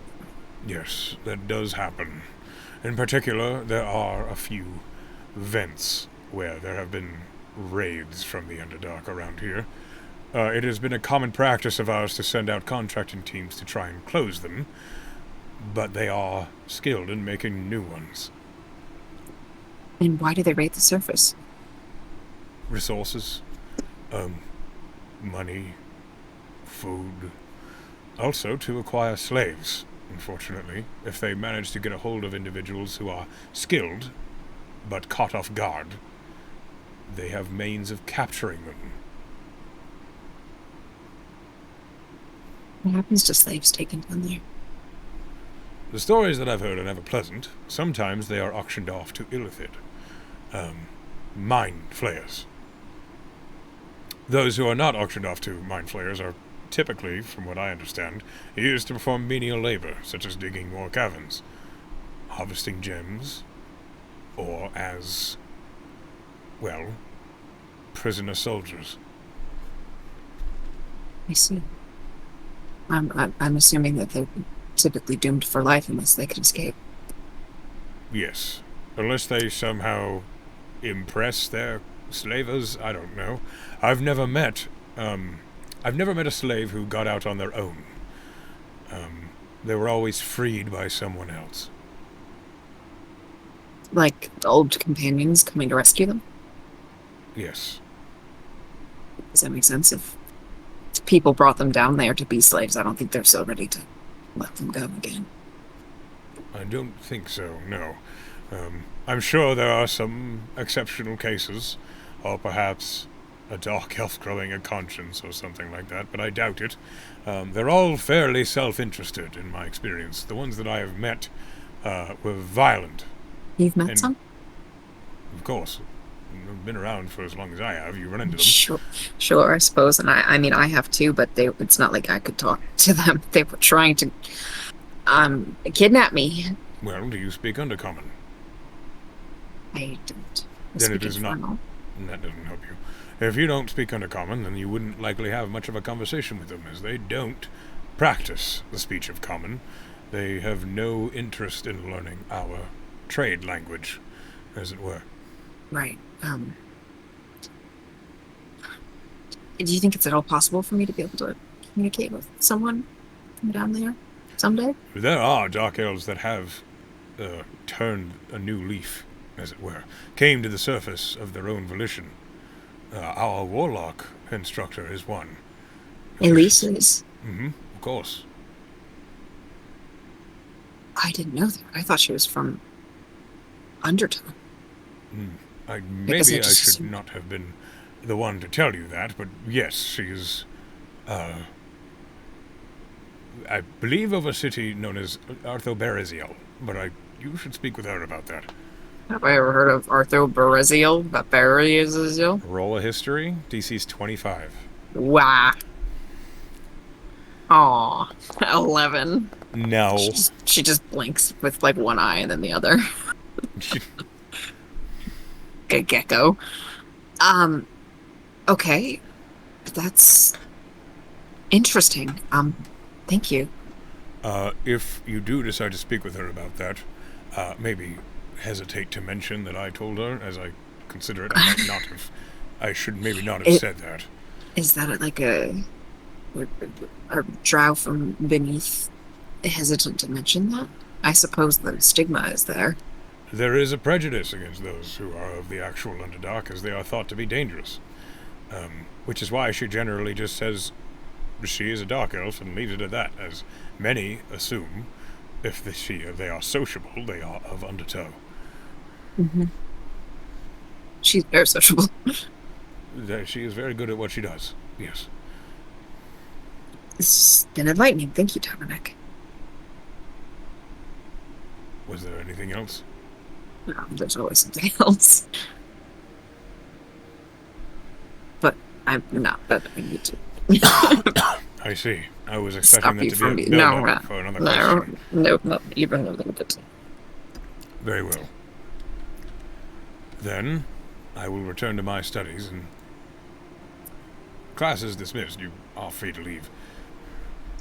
Yes, that does happen. In particular, there are a few vents where there have been raids from the Underdark around here. It has been a common practice of ours to send out contracting teams to try and close them, but they are skilled in making new ones. And why do they raid the surface? Resources, money, food. Also to acquire slaves, unfortunately, if they manage to get a hold of individuals who are skilled, but caught off guard, they have means of capturing them. What happens to slaves taken down there? The stories that I've heard are never pleasant. Sometimes they are auctioned off to Illithid. Mind flayers. Those who are not auctioned off to mind flayers are typically, from what I understand, used to perform menial labor, such as digging more caverns, harvesting gems, or as, well, prisoner soldiers. I see. I'm assuming that they're typically doomed for life unless they can escape. Yes. Unless they somehow impress their slavers, I don't know. I've never met a slave who got out on their own. They were always freed by someone else. Like old companions coming to rescue them? Yes. Does that make sense? If people brought them down there to be slaves, I don't think they're so ready to let them go again. I don't think so, no. I'm sure there are some exceptional cases, or perhaps a dark elf growing a conscience or something like that, but I doubt it. They're all fairly self-interested, in my experience. The ones that I have met were violent. You've met some? Of course. You've been around for as long as I have. You run into them. Sure, I suppose. And I mean, I have too, but it's not like I could talk to them. They were trying to kidnap me. Well, do you speak Undercommon? I don't. Then it is not. That doesn't help you. If you don't speak Undercommon, then you wouldn't likely have much of a conversation with them, as they don't practice the speech of common. They have no interest in learning our trade language, as it were. Right. Do you think it's at all possible for me to be able to communicate with someone from down there someday? There are dark elves that have turned a new leaf, as it were, came to the surface of their own volition. Our warlock instructor is one. Elise is? Of course. I didn't know that. I thought she was from Undertow. Maybe I should not have been the one to tell you that, but yes, she is, I believe, of a city known as Arthobereziel, but you should speak with her about that. Have I ever heard of Arthobereziel? Bereziel? Roll a history. DC's 25. Wow. Aw, 11. No. She just blinks with like one eye and then the other. Good gecko. Okay. That's interesting. Thank you. If you do decide to speak with her about that, maybe hesitate to mention that I told her, as I consider it. I should maybe not have said that. Is that like a drow from beneath hesitant to mention that? I suppose the stigma is there. There is a prejudice against those who are of the actual Underdark, as they are thought to be dangerous. Which is why she generally just says she is a dark elf and leaves it at that, as many assume if they are sociable, they are of Undertow. She's very sociable. She is very good at what she does, yes. It's been enlightening. Thank you, Dominic. Was there anything else? No, there's always something else. But I'm not, but I need to. I see. I was expecting Stop that you to be a from me. No, build-up for another no, question. no, not even a little bit. Very well. Then, I will return to my studies, and class is dismissed. You are free to leave.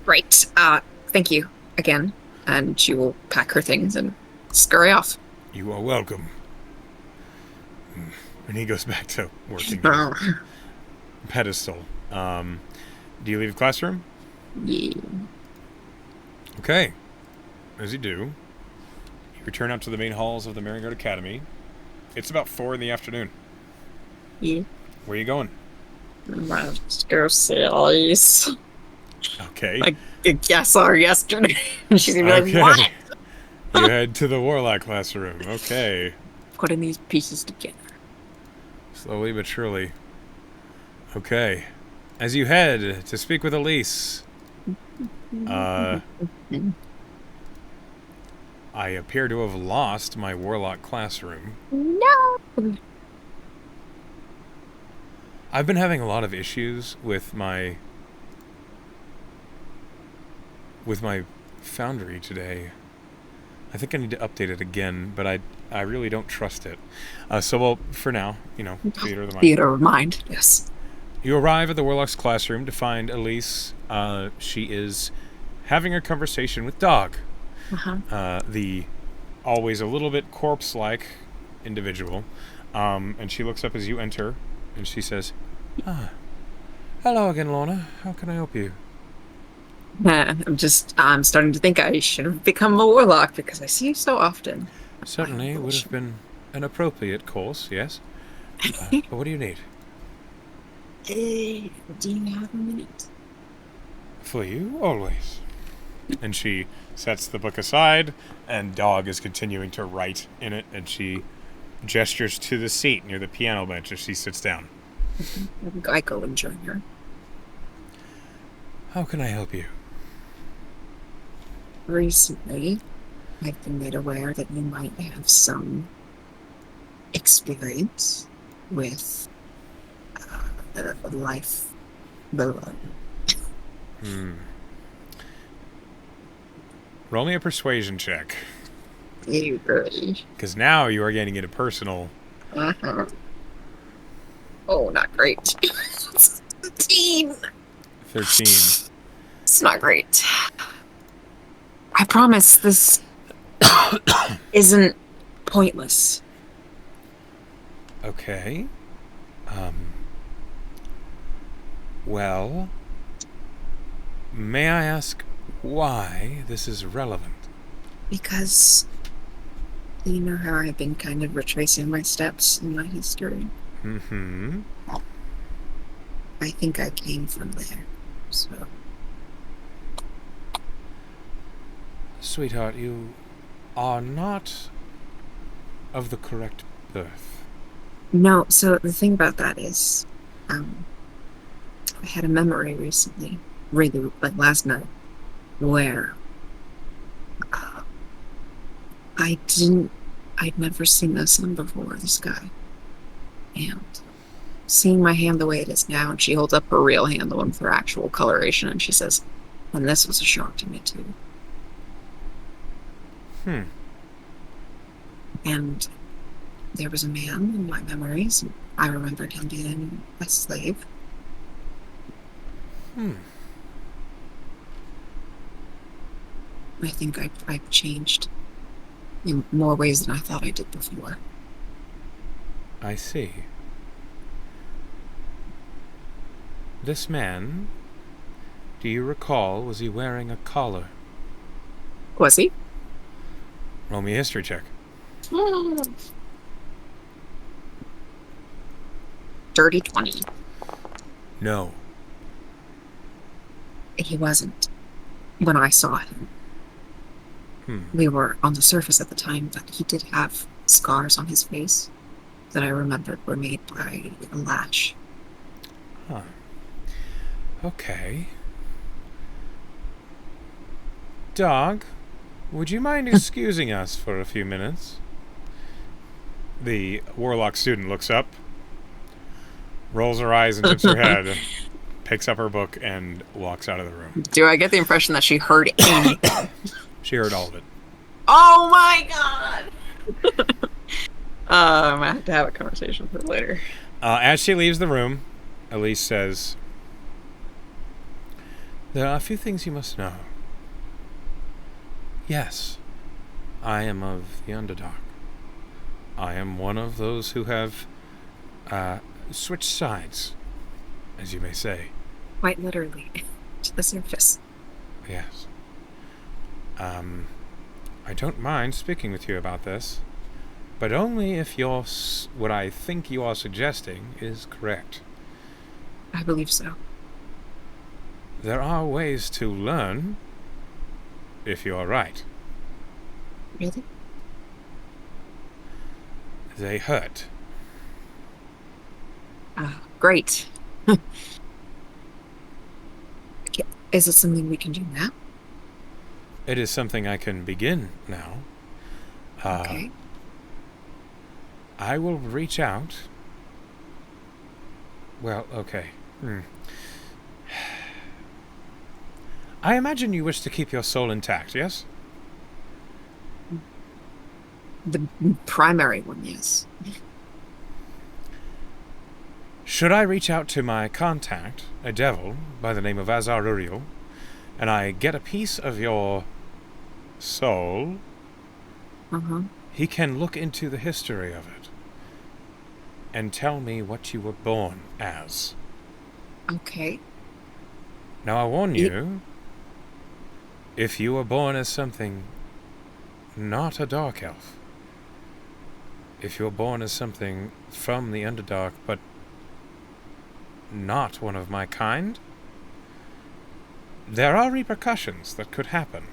Right. Thank you again. And she will pack her things and scurry off. You are welcome. And he goes back to working his Oh, pedestal. Do you leave the classroom? yeah. Okay. As you do, you return out to the main halls of the Merrygold Academy. It's about 4 in the afternoon. Yeah. Where are you going? Let's go see Elise. Okay. I guess our yesterday. She's gonna be like, Okay. what? You head to the Warlock classroom. Okay. Putting these pieces together. Slowly but surely. Okay. As you head to speak with Elise, I appear to have lost my Warlock classroom. No. I've been having a lot of issues with my foundry today. I think I need to update it again, but I really don't trust it. Well, for now, theater of the mind. Theater of mind. Yes. You arrive at the Warlock's classroom to find Elise. She is having a conversation with Dog, the always a little bit corpse-like individual. And she looks up as you enter, and she says, hello again, Lorna. How can I help you? I'm starting to think I should have become a warlock because I see you so often. Certainly, it would have been an appropriate course, yes. But what do you need? Do you have a minute? For you, always. And she sets the book aside, and Dog is continuing to write in it, and she gestures to the seat near the piano bench as she sits down. I go and join her. How can I help you? Recently, I've been made aware that you might have some experience with life below. Roll me a persuasion check. You really? Because now you are getting into personal. Oh, not great. 13. 13. It's not great. I promise this isn't pointless. Okay. Well, may I ask why this is relevant? Because you know how I've been kind of retracing my steps in my history? Mm-hmm. I think I came from there, so... Sweetheart, you are not of the correct birth. No, so the thing about that is, I had a memory recently, really, like last night, where I'd never seen the sun before, this guy. And seeing my hand the way it is now, and she holds up her real hand, the one with her actual coloration, and she says, and this was a shock to me too. And there was a man in my memories, and I remembered him being a slave. I think I've changed in more ways than I thought I did before. I see. This man, do you recall, was he wearing a collar? Was he? Roll me a history check. Dirty 20. No. He wasn't when I saw him. We were on the surface at the time, but he did have scars on his face that I remembered were made by a lash. Huh. Okay. Dog, would you mind excusing us for a few minutes? The Warlock student looks up, rolls her eyes and tips her head, picks up her book and walks out of the room. Do I get the impression that she heard anything? She heard all of it. Oh my god! I'm gonna have to have a conversation with her later. As she leaves the room, Elise says, "There are a few things you must know. Yes, I am of the Underdark. I am one of those who have switched sides, as you may say. Quite literally, to the surface. Yes. I don't mind speaking with you about this, but only if what I think you are suggesting is correct. I believe so. There are ways to learn if you are right. Really? They hurt. Great. Is it something we can do now? It is something I can begin now. Okay. I will reach out. Well, okay. I imagine you wish to keep your soul intact, yes? The primary one, yes. Should I reach out to my contact, a devil by the name of Azar Uriel, and I get a piece of your soul, he can look into the history of it and tell me what you were born as. Okay. Now I warn you, if you were born as something not a dark elf, if you were born as something from the Underdark but not one of my kind, there are repercussions that could happen.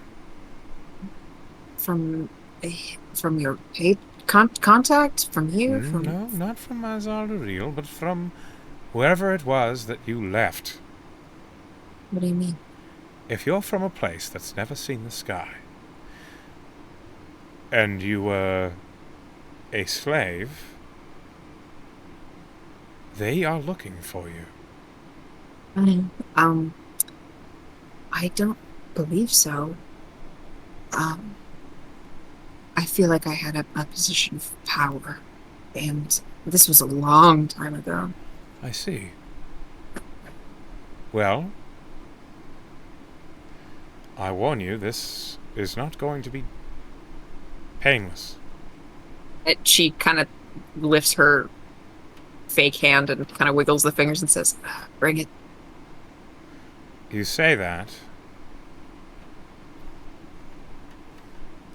From your paid contact? From you? No, not from Azar Uriel, but from wherever it was that you left. What do you mean? If you're from a place that's never seen the sky, and you were a slave, they are looking for you. I don't believe so. I feel like I had a position of power, and this was a long time ago. I see. Well, I warn you, this is not going to be painless. She kind of lifts her fake hand and kind of wiggles the fingers and says, "Bring it." You say that.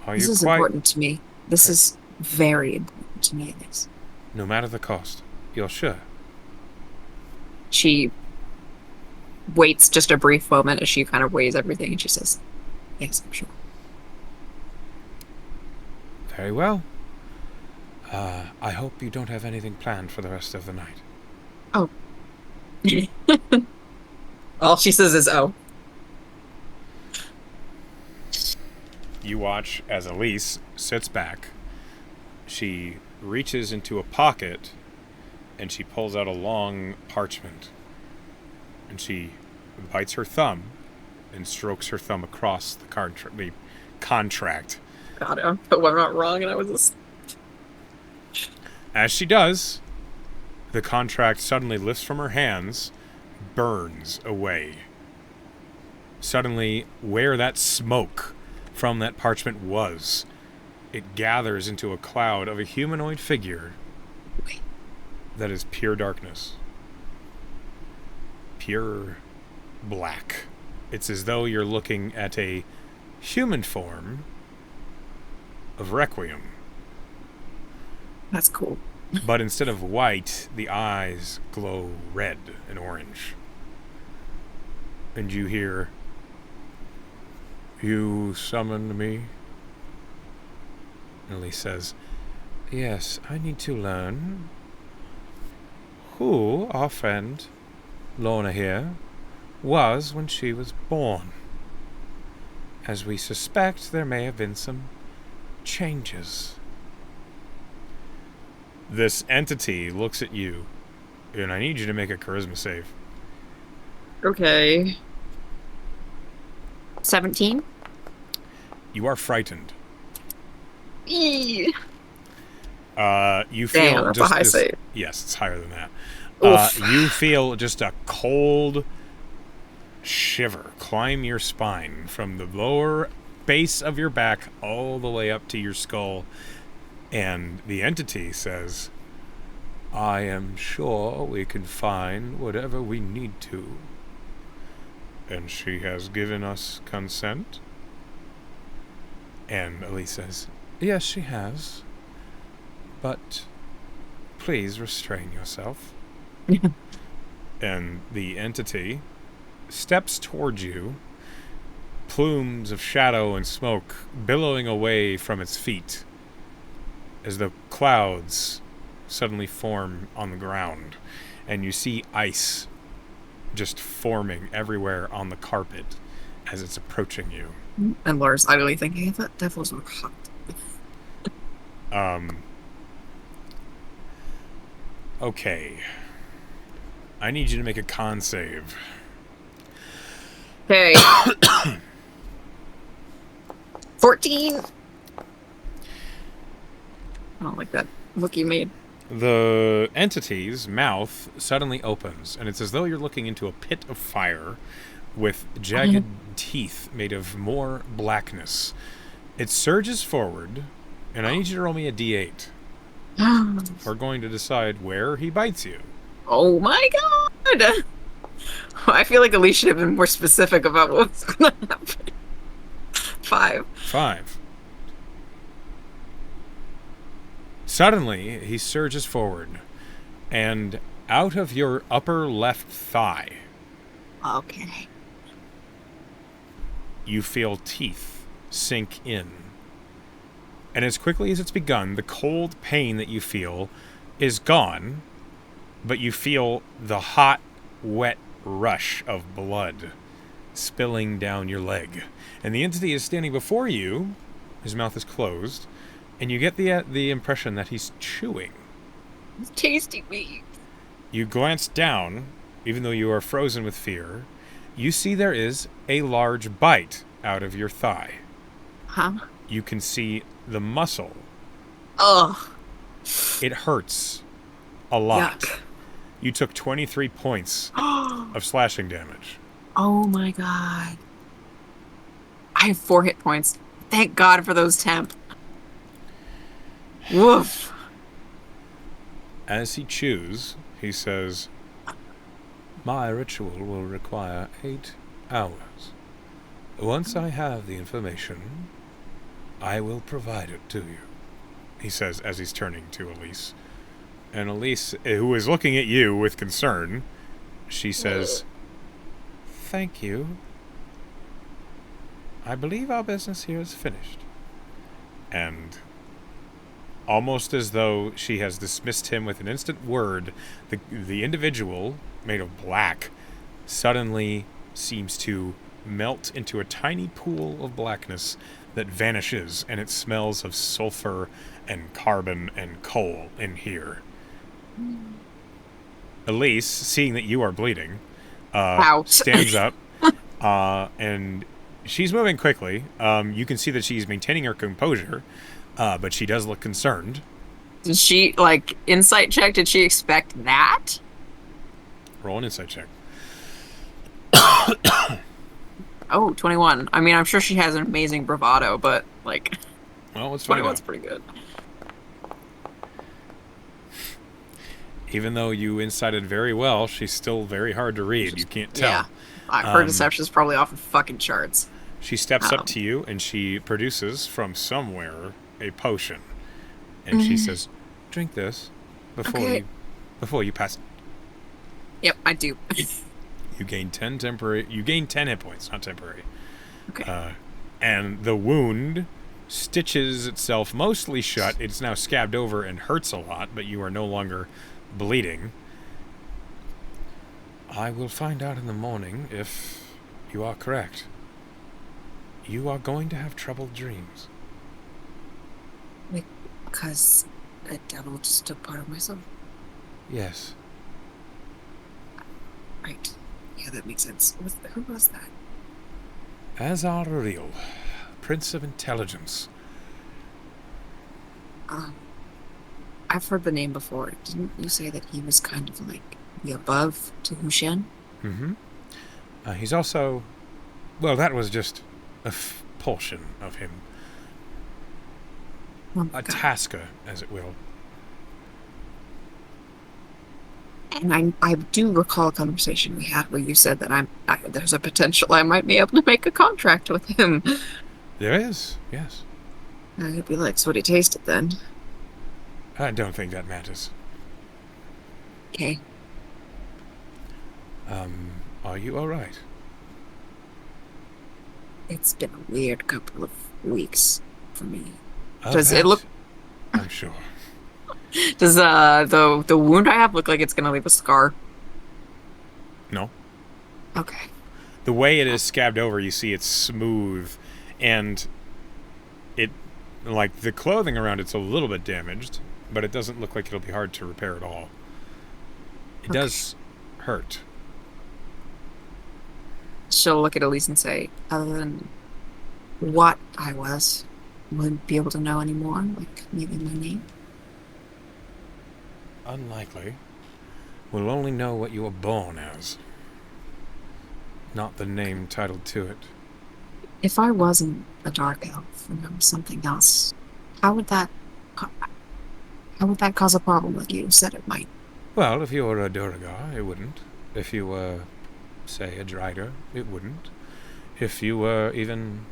This is important to me. This is very important to me, it is. No matter the cost. You're sure? She waits just a brief moment as she kind of weighs everything, and she says, "Yes, I'm sure." Very well. I hope you don't have anything planned for the rest of the night. Oh. All she says is, "Oh." You watch as Elise sits back. She reaches into a pocket and she pulls out a long parchment. And she bites her thumb and strokes her thumb across the contract. God, I'm not wrong, and I was just... As she does, the contract suddenly lifts from her hands, burns away. Suddenly, where that smoke from that parchment was, it gathers into a cloud of a humanoid figure that is pure darkness. Pure black. It's as though you're looking at a human form of Requiem. That's cool. But instead of white, the eyes glow red and orange. And you hear, "You summoned me?" And Elise says, "Yes, I need to learn who our friend Lorna here was when she was born. As we suspect, there may have been some changes." This entity looks at you, and I need you to make a charisma save. Okay. 17? You are frightened. Eee. You Damn, feel that's a just high this. save. Yes, it's higher than that. Oof. You feel just a cold shiver climb your spine from the lower base of your back all the way up to your skull. And the entity says, I am sure we can find whatever we need to. And she has given us consent? And Elise says, yes, she has. But please restrain yourself. And the entity steps towards you, plumes of shadow and smoke billowing away from its feet as the clouds suddenly form on the ground, and you see ice just forming everywhere on the carpet as it's approaching you. And Laura's idly thinking, if that devil's were hot. Okay. I need you to make a con save. Okay. 14. I don't like that look you made. The entity's mouth suddenly opens, and it's as though you're looking into a pit of fire with jagged teeth made of more blackness. It surges forward, and I need you to roll me a d8. We're going to decide where he bites you. Oh my god! I feel like Elise should have been more specific about what's gonna happen. 5. 5. Suddenly, he surges forward, and out of your upper left thigh, Okay. you feel teeth sink in. And as quickly as it's begun, the cold pain that you feel is gone, but you feel the hot, wet rush of blood spilling down your leg. And the entity is standing before you, his mouth is closed, and you get the impression that he's chewing. It's tasty meat. You glance down, even though you are frozen with fear. You see there is a large bite out of your thigh. Huh? You can see the muscle. Ugh. It hurts a lot. Yuck. You took 23 points of slashing damage. Oh my god. I have 4 hit points. Thank God for those temp. Woof. As he chews, he says, my ritual will require 8 hours. Once I have the information, I will provide it to you, he says as he's turning to Elise. And Elise, who is looking at you with concern, she says, thank you. I believe our business here is finished. And almost as though she has dismissed him with an instant word, the individual, made of black, suddenly seems to melt into a tiny pool of blackness that vanishes, and it smells of sulfur and carbon and coal in here. Elise, seeing that you are bleeding, stands up, and she's moving quickly. You can see that she's maintaining her composure, but she does look concerned. Did she, like, insight check? Did she expect that? Roll an insight check. Oh, 21. I mean, I'm sure she has an amazing bravado, but, like, Well, let's find 21's out. pretty good. Even though you incited very well, she's still very hard to read. You can't tell. Yeah. Her deception's probably off the fucking charts. She steps up to you, and she produces from somewhere a potion. And she says, drink this before you pass. Yep, I do. You gain 10 hit points, not temporary. Okay. And the wound stitches itself mostly shut. It's now scabbed over and hurts a lot, but you are no longer bleeding. I will find out in the morning if you are correct. You are going to have troubled dreams. Because the devil just took part of myself. Yes. Right. Yeah, that makes sense. Who was that? Azar, Prince of Intelligence. Um, I've heard the name before. Didn't you say that he was kind of like the above to Hushan? Mm-hmm. He's also, well, that was just a portion of him. Oh my A God. tasker, as it will. And I do recall a conversation we had where you said that there's a potential I might be able to make a contract with him. There is, yes. I hope he likes what he tasted then. I don't think that matters. Okay. Are you alright? It's been a weird couple of weeks for me. Of Does it look that, I'm sure. does the wound I have look like it's gonna leave a scar? No. Okay. The way it is scabbed over, you see it's smooth, and it, like, the clothing around it's a little bit damaged, but it doesn't look like it'll be hard to repair at all. It Okay. does hurt. She'll look at Elise and say, other than what I was, wouldn't be able to know anymore, like maybe my name. Unlikely. We'll only know what you were born as, not the name titled to it. If I wasn't a dark elf and I was something else, how would that how would that cause a problem like you said it might? Well, if you were a Duragar, it wouldn't. If you were, say, a Drider, it wouldn't. If you were even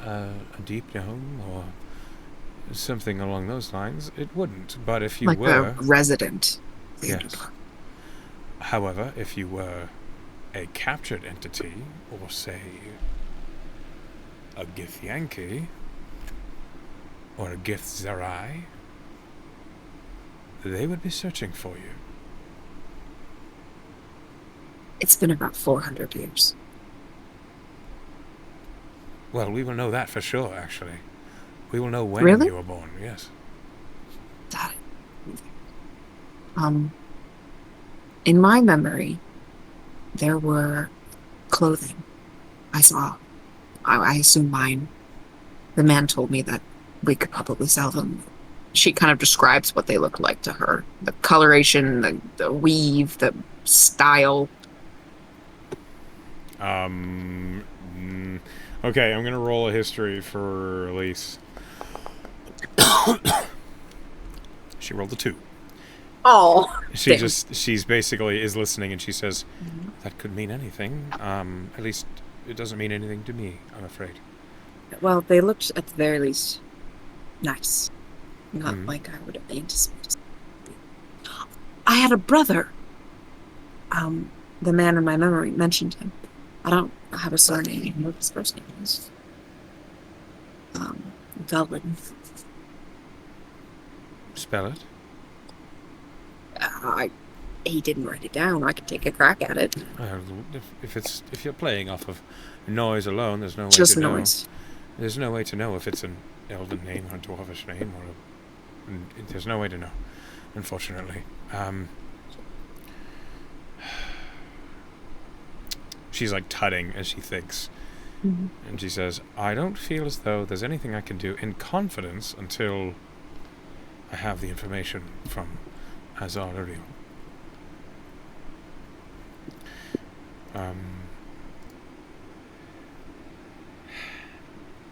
a Deep Gnome or something along those lines, it wouldn't. But if you Like a were, resident. yes. However, if you were a captured entity, or say, a Githyanki, or a Githzerai, they would be searching for you. It's been about 400 years. Well, we will know that for sure, actually. We will know when Really? you were born, yes. That um in my memory, there were clothing I saw. I assume mine. The man told me that we could probably sell them. She kind of describes what they looked like to her. The coloration, the weave, the style. Um, okay, I'm gonna roll a history for Elise. She rolled a 2. Oh, She's basically is listening, and she says, that could mean anything. At least it doesn't mean anything to me, I'm afraid. well, they looked at the very least nice. Not Mhm. like I would have anticipated. I had a brother. The man in my memory mentioned him. I don't have a surname. I don't know what his first name is. Velvin. Spell it. I he didn't write it down. I could take a crack at it. If you're playing off of noise alone, there's no way Just to know. noise. There's no way to know if it's an elven name or a dwarvish name, there's no way to know, unfortunately. She's like tutting as she thinks, Mhm. and she says, I don't feel as though there's anything I can do in confidence until I have the information from Azar.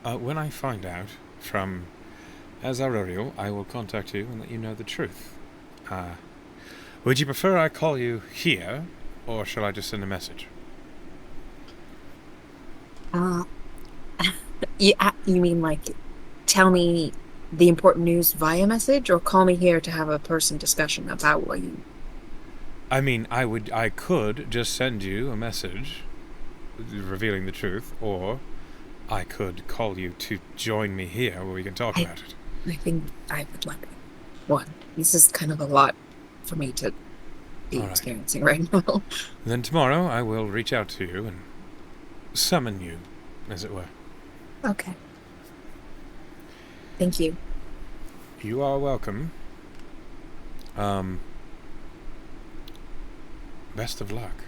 When I find out from Azar, I will contact you and let you know the truth. Would you prefer I call you here, or shall I just send a message? Uh, you mean like tell me the important news via message, or call me here to have a person discussion about what you? I mean, I could just send you a message revealing the truth, or I could call you to join me here where we can talk I about it. I think I would like one. This is kind of a lot for me to be All right. experiencing right now. Then tomorrow I will reach out to you and summon you, as it were. Okay. Thank you. You are welcome. Best of luck.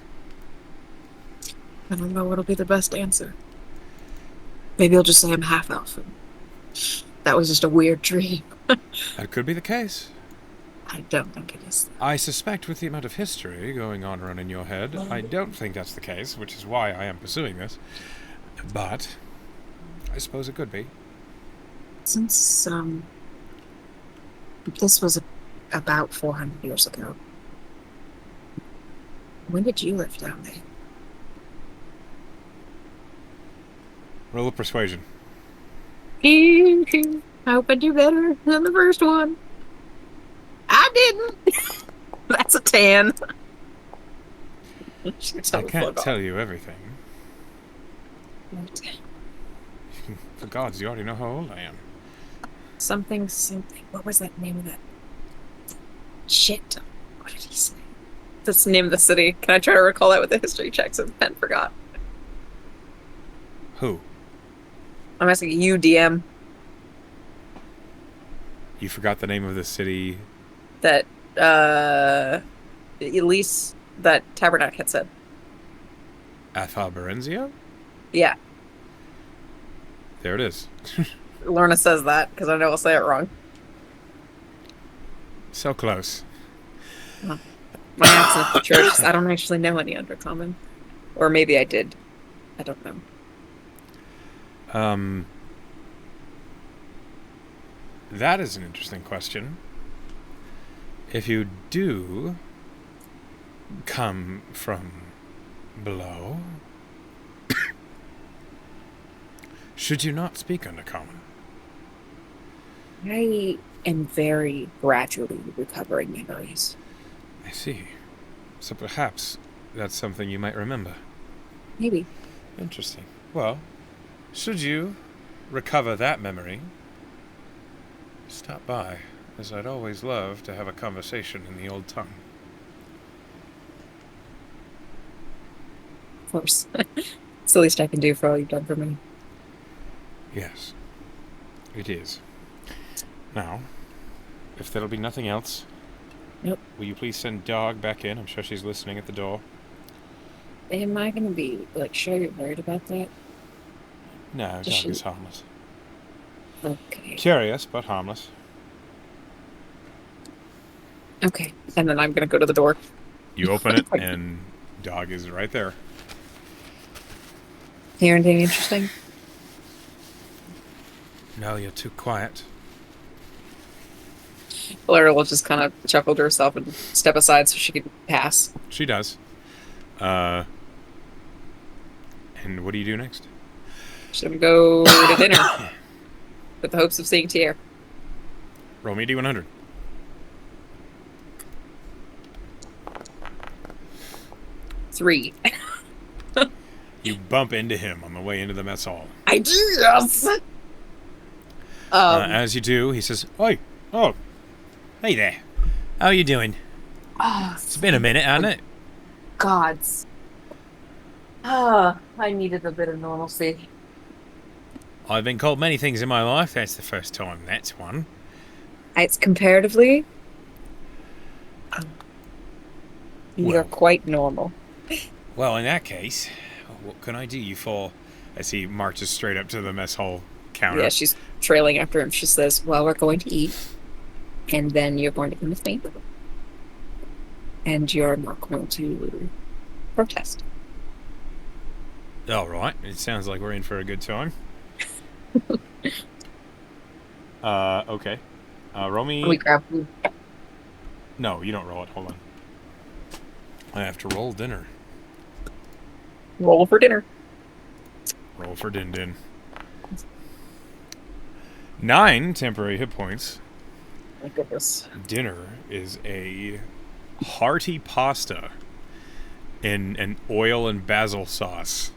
I don't know what'll be the best answer. Maybe I'll just say I'm half elf. That was just a weird dream. That could be the case. I don't think it is. I suspect with the amount of history going on around in your head, I don't think that's the case, which is why I am pursuing this. But I suppose it could be. Since this was about 400 years ago, when did you live down there? Roll of persuasion. I hope I do better than the first one. I didn't. That's a 10. I can't tell you everything. For gods, you already know how old I am. Something. What was that name of that? Shit. What did he say? That's the name of the city. Can I try to recall that with the history checks if Pen forgot? Who? I'm asking you, DM. You forgot the name of the city? That, Elise, that Tabernac had said. Athar Berenzio? Yeah. There it is. Lorna says that, because I know I'll say it wrong. So close. My accent church. I don't actually know any Undercommon. Or maybe I did. I don't know. That is an interesting question. If you do come from below, should you not speak Undercommon? I am very gradually recovering memories. I see. So perhaps that's something you might remember. Maybe. Interesting. Well, should you recover that memory, stop by, as I'd always love to have a conversation in the old tongue. Of course. It's the least I can do for all you've done for me. Yes, it is. Now, if there'll be nothing else, Nope. will you please send Dog back in? I'm sure she's listening at the door. Am I gonna be, sure you're worried about that? No, Does Dog is harmless. Okay. Curious, but harmless. Okay. And then I'm gonna go to the door. You open it, and Dog is right there. Hear anything interesting? No, you're too quiet. Lara will just kind of chuckle to herself and step aside so she can pass. She does. And what do you do next? She's gonna go to dinner with the hopes of seeing Tier. Roll me a D100. Three. You bump into him on the way into the mess hall. I do, yes! As you do, he says, "Oi, oh, hey there. How you doing? It's been a minute, hasn't it?" Gods. I needed a bit of normalcy. I've been called many things in my life. That's the first time that's one. It's comparatively, you're Well. quite normal. Well, in that case, what can I do you for? As he marches straight up to the mess hall counter. Yeah, she's trailing after him. She says, well, we're going to eat, and then you're going to come with me. And you're not going to protest. All right. It sounds like we're in for a good time. Okay. Roll me. We grab food. No, you don't roll it. Hold on. I have to roll dinner. Roll for dinner. Roll for din din. 9 temporary hit points. My goodness. Dinner is a hearty pasta in an oil and basil sauce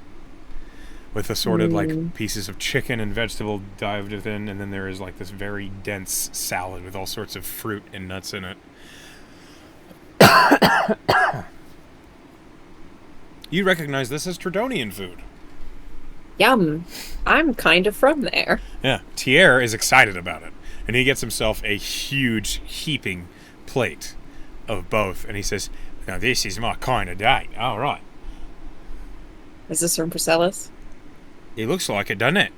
with a sort of like pieces of chicken and vegetable dived within, and then there is like this very dense salad with all sorts of fruit and nuts in it. You recognize this as Tredonian food. Yum. I'm kind of from there. Yeah, Tier is excited about it, and he gets himself a huge heaping plate of both, and he says, "Now this is my kind of day." All right. Is this from Priscillas? It looks like it, doesn't it?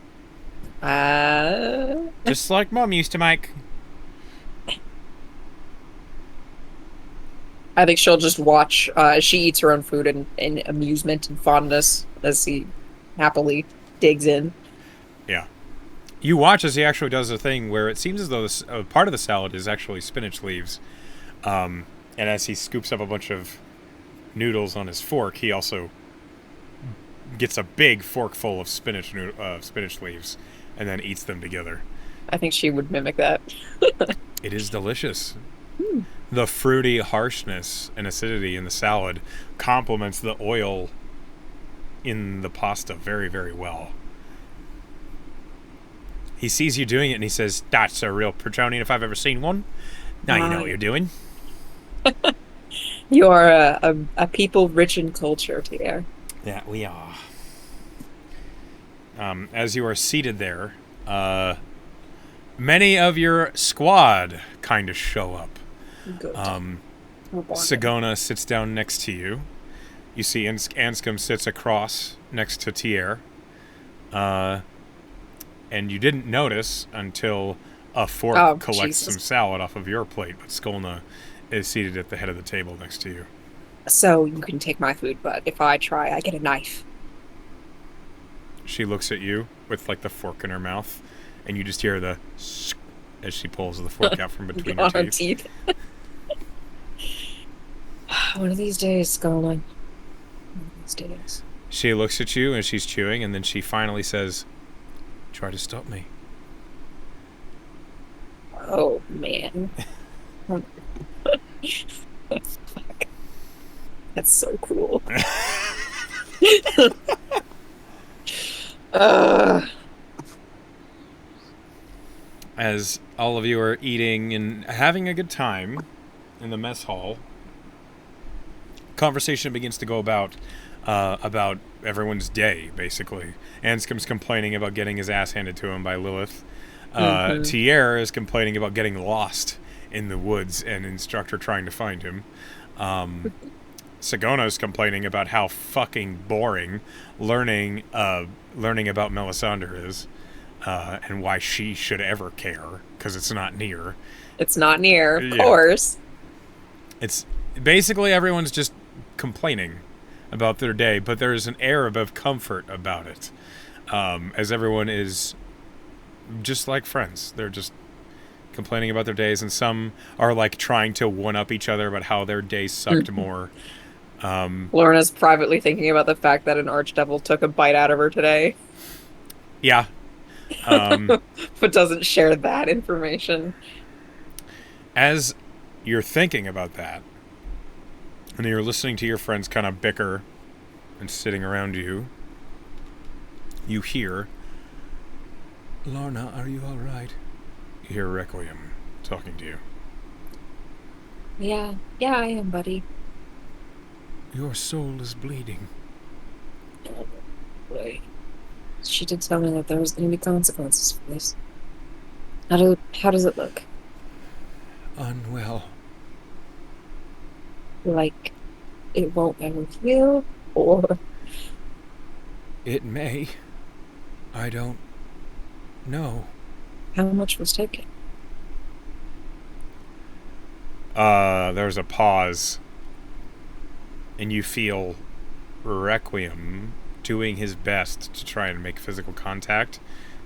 Uh, Just like Mum used to make. I think she'll just watch as she eats her own food in amusement and fondness as he happily digs in. Yeah. You watch as he actually does a thing where it seems as though part of the salad is actually spinach leaves. And as he scoops up a bunch of noodles on his fork, he also gets a big forkful of spinach leaves and then eats them together. I think she would mimic that. It is delicious. Hmm. The fruity harshness and acidity in the salad complements the oil in the pasta very, very well. He sees you doing it and he says, "That's a real Pertonian if I've ever seen one. Now you know what you're doing." You are a people rich in culture, Pierre. Yeah, we are. As you are seated there, many of your squad kind of show up. Good. Sagona sits down next to you. You see Anscombe sits across next to Tier. And you didn't notice until a fork collects some salad off of your plate, but Skolna is seated at the head of the table next to you. So you can take my food, but if I try, I get a knife. She looks at you with like the fork in her mouth, and you just hear the as she pulls the fork out from between her teeth. One of these days, Skolna. One of these days. She looks at you and she's chewing, and then she finally says, "Try to stop me." Oh, man. That's so cool. As all of you are eating and having a good time in the mess hall, conversation begins to go about everyone's day, basically. Anscombe's complaining about getting his ass handed to him by Lilith. Tier is complaining about getting lost in the woods and instructor trying to find him. Sagona's complaining about how fucking boring learning about Melisandre is, and why she should ever care, because it's not near. It's not near, of course. It's basically everyone's just complaining about their day, but there's an air of comfort about it, as everyone is just like friends. They're just complaining about their days, and some are like trying to one up each other about how their days sucked more. Lorna's privately thinking about the fact that an archdevil took a bite out of her today. Yeah. But doesn't share that information. As you're thinking about that, and you're listening to your friends kind of bicker and sitting around you, you hear, "Lorna, are you all right?" You hear Requiem talking to you. Yeah, I am, buddy. "Your soul is bleeding." Wait. She did tell me that there was going to be consequences for this. How does it look? Unwell. Like, it won't ever heal, or... It may. I don't know. How much was taken? There's a pause. And you feel Requiem doing his best to try and make physical contact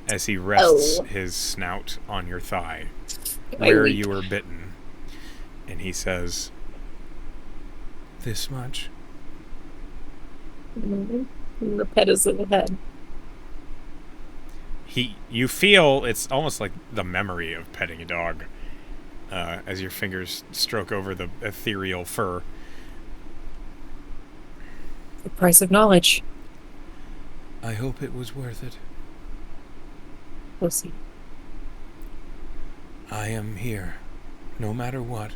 as he rests his snout on your thigh, where you were bitten. And he says, "This much?" The pet is in the head. You feel it's almost like the memory of petting a dog, as your fingers stroke over the ethereal fur. The price of knowledge. I hope it was worth it. We'll see. I am here, no matter what.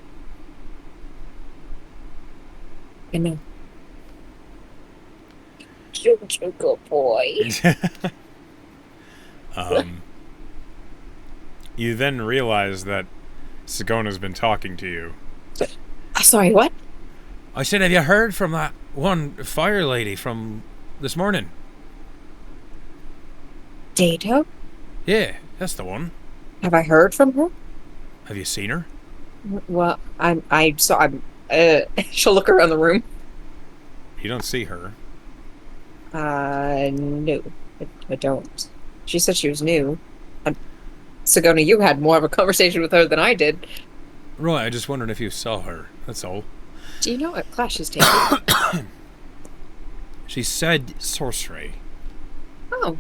I know. Such a good boy. You then realize that Sagona's been talking to you. Sorry, what? I said, have you heard from that one fire lady from this morning. Dato? Yeah, that's the one. Have I heard from her? Have you seen her? Well, I'm, she'll look around the room. You don't see her. No, I don't. She said she was new. Sigona, you had more of a conversation with her than I did. Right, I just wondered if you saw her. That's all. Do you know what class she's taking? She said sorcery. Oh,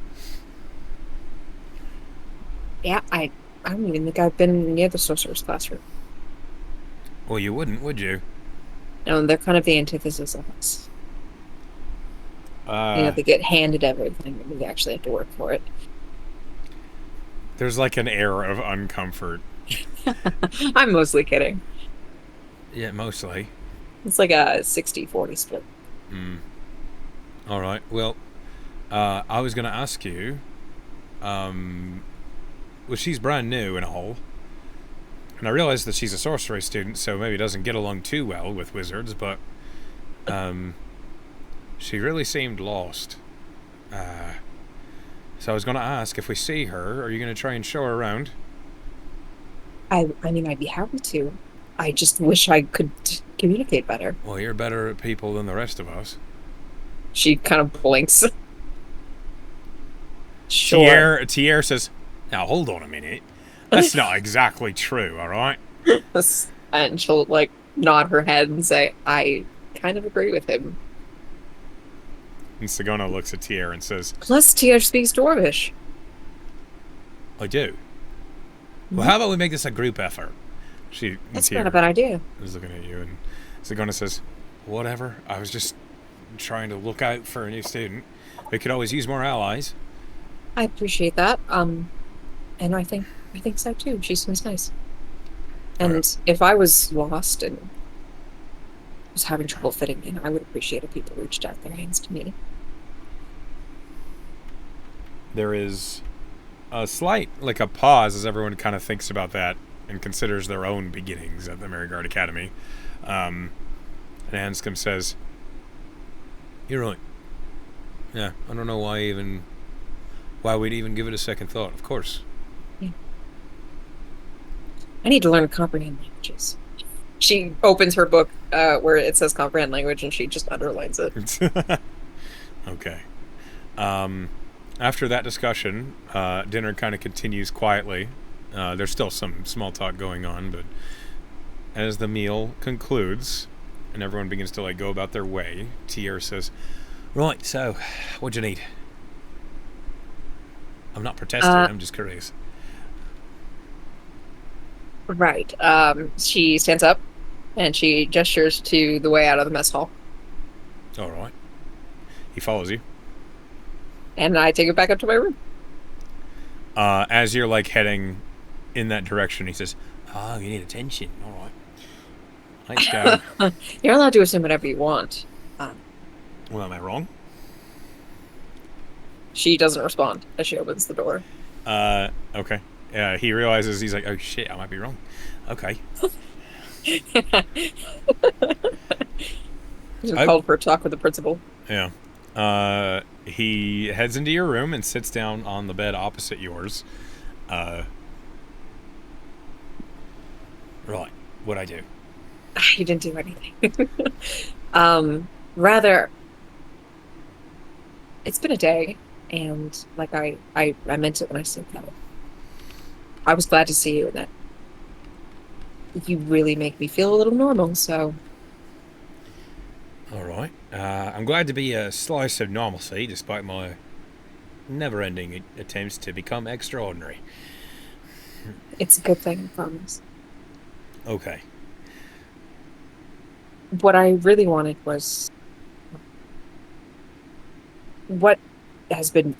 yeah, I don't even think I've been near the sorcerer's classroom. Well, you wouldn't, would you? No, they're kind of the antithesis of us. Uh, They get handed everything, and we actually have to work for it. there's like an air of uncomfort. I'm mostly kidding. Yeah, mostly. It's like a 60-40 split. Hmm. All right. Well, I was going to ask you. Well, she's brand new and all, and I realize that she's a sorcery student, so maybe doesn't get along too well with wizards. But she really seemed lost. So I was going to ask, if we see her, are you going to try and show her around? I mean, I'd be happy to. I just wish I could communicate better. Well, you're better at people than the rest of us. She kind of blinks. Sure. Tier says, "Now hold on a minute. That's not exactly true, all right?" And she'll like nod her head and say, I kind of agree with him. And Sagona looks at Tier and says, Plus, Tia speaks Dwarvish. "I do." Well, how about we make this a group effort? That's not a bad idea. Is looking at you, and Sagona says, "Whatever. I was just trying to look out for a new student. We could always use more allies." I appreciate that. And I think so too. She seems nice. And Right. if I was lost and was having trouble fitting in, I would appreciate if people reached out their hands to me. There is a slight, like a pause as everyone kind of thinks about that and considers their own beginnings at the Maryguard Academy. And Anscombe says, "You're right. Yeah, I don't know why we'd even give it a second thought. Of course." Yeah. I need to learn to comprehend languages. She opens her book where it says comprehend language and she just underlines it. Okay. After that discussion, dinner kind of continues quietly. There's still some small talk going on, but as the meal concludes and everyone begins to go about their way, Tier says, "Right, so what'd you need?" I'm not protesting, I'm just curious. Right. She stands up and she gestures to the way out of the mess hall. All right. He follows you. And I take it back up to my room. As you're heading in that direction, he says, "Oh, you need attention. All right. Let's go." You're allowed to assume whatever you want. Well, am I wrong? She doesn't respond as she opens the door. Okay. He realizes, he's like, "Oh shit, I might be wrong." Okay. She's called for a talk with the principal. Yeah. He heads into your room and sits down on the bed opposite yours. Right. What'd I do? You didn't do anything. Rather, it's been a day, and I meant it when I said that. I was glad to see you, and that you really make me feel a little normal, so. All right. I'm glad to be a slice of normalcy, despite my never-ending attempts to become extraordinary. It's a good thing, I promise. Okay. What I really wanted was what has been,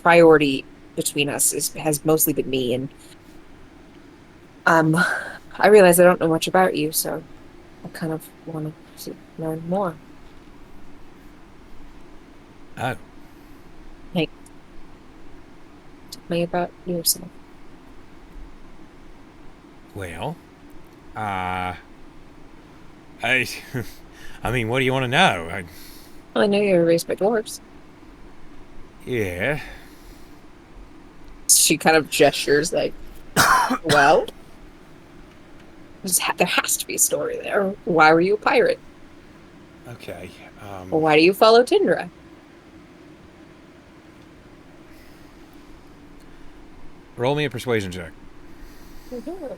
priority between us has mostly been me, and I realize I don't know much about you, so I kind of want to learn more. Oh. Like, tell me about yourself. Well, I, I mean, what do you want to know? Well, I know you were raised by dwarves. Yeah. She kind of gestures like, well, there has to be a story there. Why were you a pirate? Okay. Or why do you follow Tindra? Roll me a persuasion check. Mhm.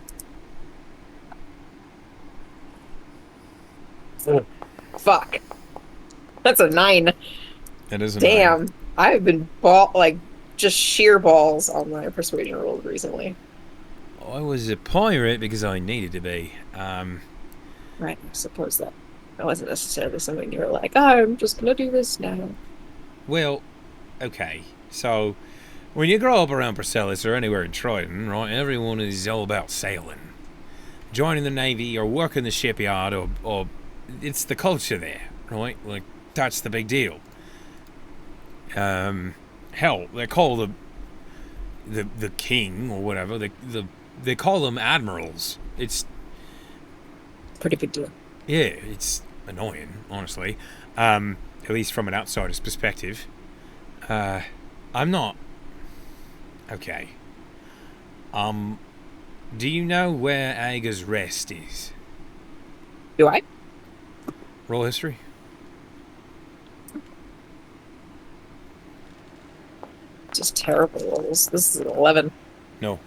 Oh, fuck. That's a 9. It is a 9. Damn. I've been like just sheer balls on my persuasion rolls recently. I was a pirate because I needed to be. Right, I suppose that wasn't necessarily something you were like, oh, I'm just gonna do this now. Well, okay. So, when you grow up around Priscillis or anywhere in Triton, right, everyone is all about sailing. Joining the Navy or working the shipyard or it's the culture there, right? Like, that's the big deal. Hell, they call the king or whatever, they call them admirals. It's, Pretty big deal. yeah, it's annoying, honestly. At least from an outsider's perspective. I'm not. Okay. Do you know where Aga's Rest is? Do I? Roll history? Just terrible rolls. This is an 11. No.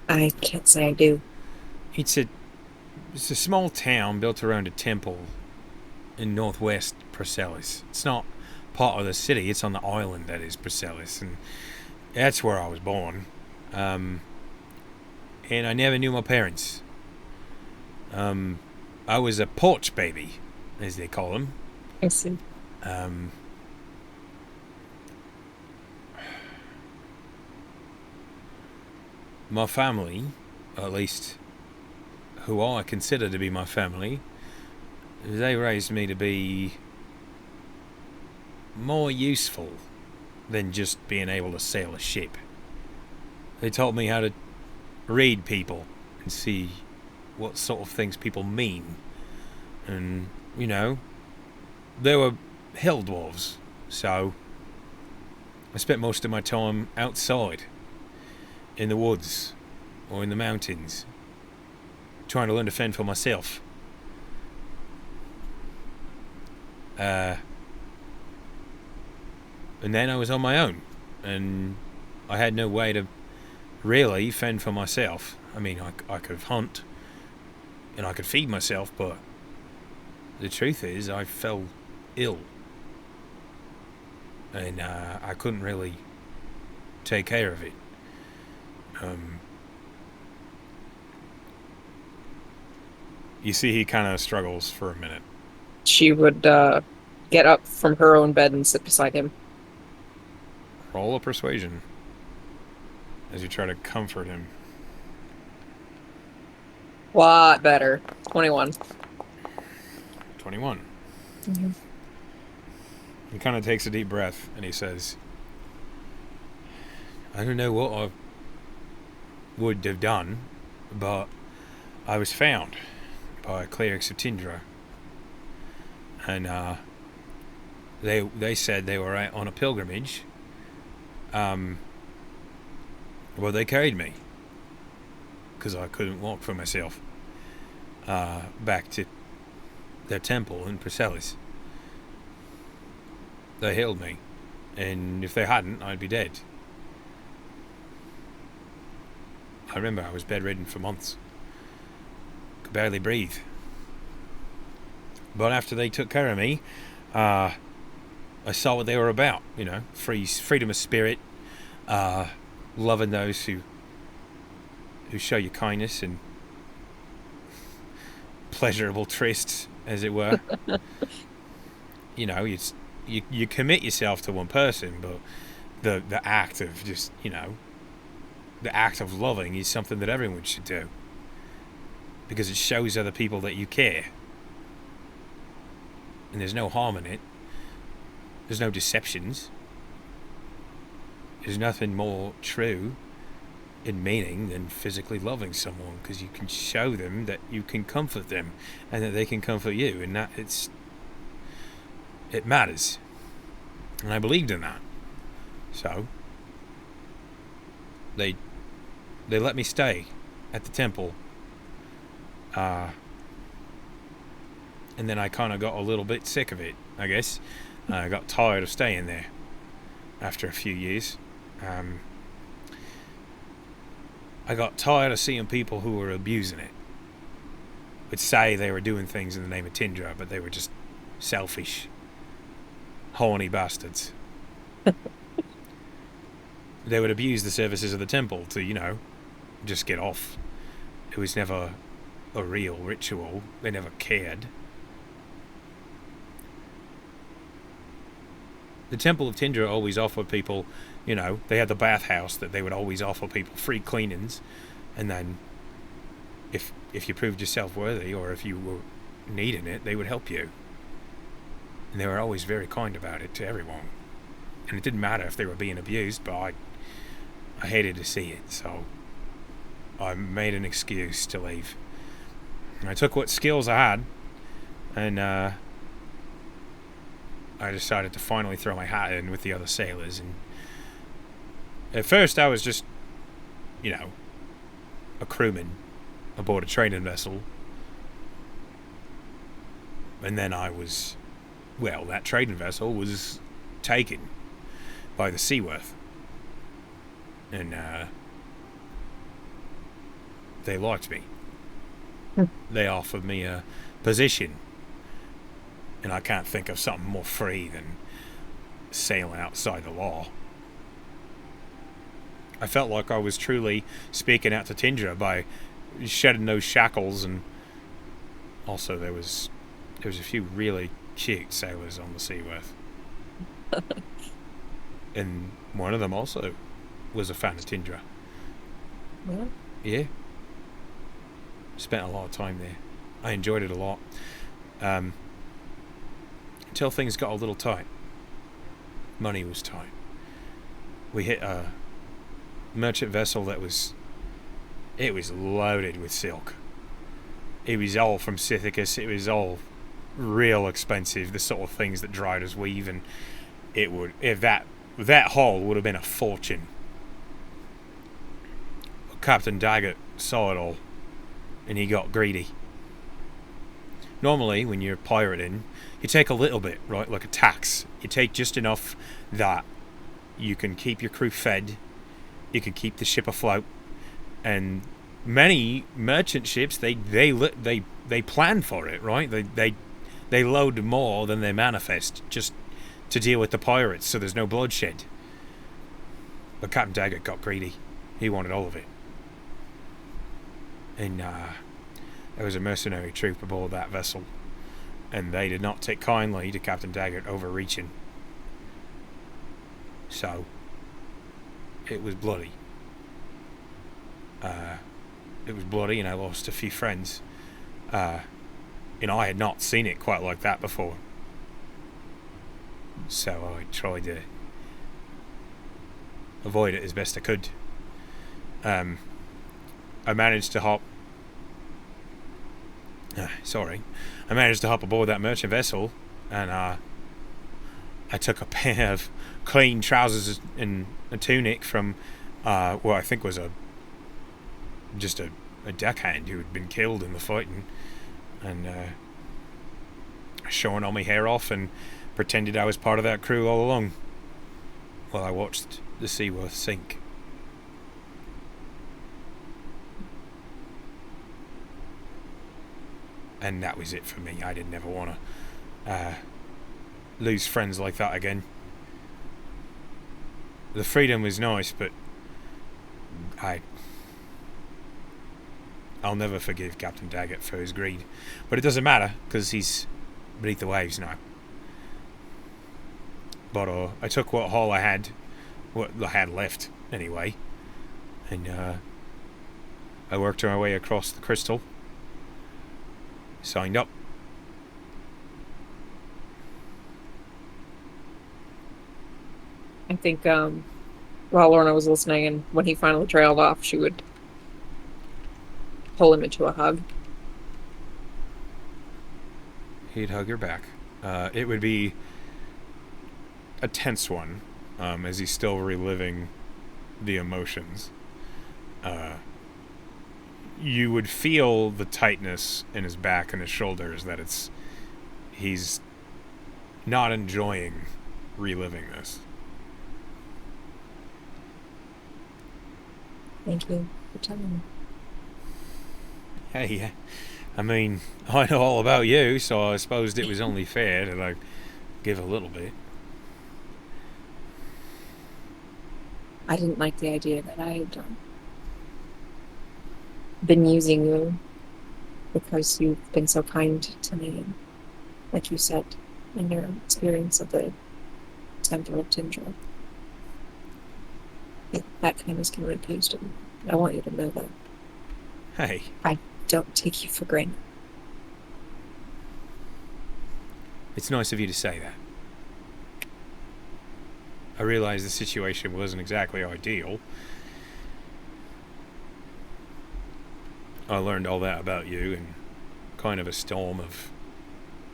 I can't say I do. It's a it's a small town built around a temple in northwest Priscillis. It's not part of the city. It's on the island that is Priscillis, and that's where I was born. And I never knew my parents. I was a porch baby, as they call them. I see. Um, my family, at least who I consider to be my family, they raised me to be more useful than just being able to sail a ship. They taught me how to read people and see what sort of things people mean. And, you know, they were hill dwarves, so I spent most of my time outside, in the woods or in the mountains, trying to learn to fend for myself. And then I was on my own, and I had no way to really fend for myself. I mean, I could hunt, and I could feed myself, but the truth is I fell ill. And I couldn't really take care of it. You see, he kind of struggles for a minute. She would get up from her own bed and sit beside him. Roll a persuasion as you try to comfort him. Lot better. 21. 21. Mm-hmm. He kind of takes a deep breath and he says, I don't know what I would have done, but I was found by clerics of Tindra. And they said they were out on a pilgrimage. Well, they carried me because I couldn't walk for myself back to their temple in Priscillis. They held me, and if they hadn't, I'd be dead. I remember I was bedridden for months. Could barely breathe. But after they took care of me, I saw what they were about. You know, freedom of spirit, loving those who show you kindness, and pleasurable trysts, as it were. You know, you commit yourself to one person, but the act of just, you know, the act of loving is something that everyone should do, because it shows other people that you care, and there's no harm in it. There's no deceptions. There's nothing more true in meaning than physically loving someone, because you can show them that you can comfort them and that they can comfort you, and that it matters. And I believed in that. So they let me stay at the temple. And then I kind of got a little bit sick of it, I guess. I got tired of staying there after a few years. I got tired of seeing people who were abusing it. Would say they were doing things in the name of Tindra, but they were just selfish, horny bastards. They would abuse the services of the temple to, just get off. It was never a real ritual. They never cared. The Temple of Tindra always offered people, they had the bathhouse that they would always offer people free cleanings, and then if you proved yourself worthy or if you were needing it, they would help you. And they were always very kind about it to everyone. And it didn't matter if they were being abused, but I hated to see it, so I made an excuse to leave. And I took what skills I had, and I decided to finally throw my hat in with the other sailors. And at first I was just, a crewman aboard a trading vessel. And then that trading vessel was taken by the Seaworth. And they liked me. They offered me a position. And I can't think of something more free than sailing outside the law. I felt like I was truly speaking out to Tindra by shedding those shackles, and also there was a few really cute sailors on the Seaworth. And one of them also was a fan of Tindra. Yeah. Yeah. Spent a lot of time there. I enjoyed it a lot. Until things got a little tight. Money was tight. We hit a merchant vessel that was loaded with silk. It was all from Scythicus. It was all real expensive, the sort of things that Driders weave, and that haul would have been a fortune. But Captain Daggett saw it all, and he got greedy. Normally, when you're pirating, you take a little bit, right, like a tax. You take just enough that you can keep your crew fed, you can keep the ship afloat, and many merchant ships they plan for it, right? They load more than they manifest just to deal with the pirates, so there's no bloodshed. But Captain Daggett got greedy. He wanted all of it, and there was a mercenary troop aboard that vessel, and they did not take kindly to Captain Daggett overreaching. So it was bloody. And I lost a few friends. I had not seen it quite like that before. So I tried to avoid it as best I could. I managed to hop aboard that merchant vessel, and I took a pair of clean trousers and a tunic from what I think was just a deckhand who had been killed in the fighting, and showing all my hair off and pretended I was part of that crew all along while I watched the Seaworth sink. And that was it for me. I didn't ever want to lose friends like that again. The freedom was nice, but I'll never forgive Captain Daggett for his greed. But it doesn't matter, because he's beneath the waves now. But I took what haul I had left, anyway, and I worked my way across the crystal, signed up. I think while Lorna was listening, and when he finally trailed off, she would pull him into a hug. He'd hug her back. It would be a tense one, as he's still reliving the emotions. Uh, you would feel the tightness in his back and his shoulders, that he's not enjoying reliving this. Thank you for telling me. Hey, I mean, I know all about you, so I suppose it was only fair to like give a little bit. I didn't like the idea that I had been using you because you've been so kind to me. And like you said, in your experience of the Temple of Tindra, that kindness can repay to me. I want you to know that Hey, I don't take you for granted. it's nice of you to say that. I realize the situation wasn't exactly ideal. I learned all that about you in kind of a storm of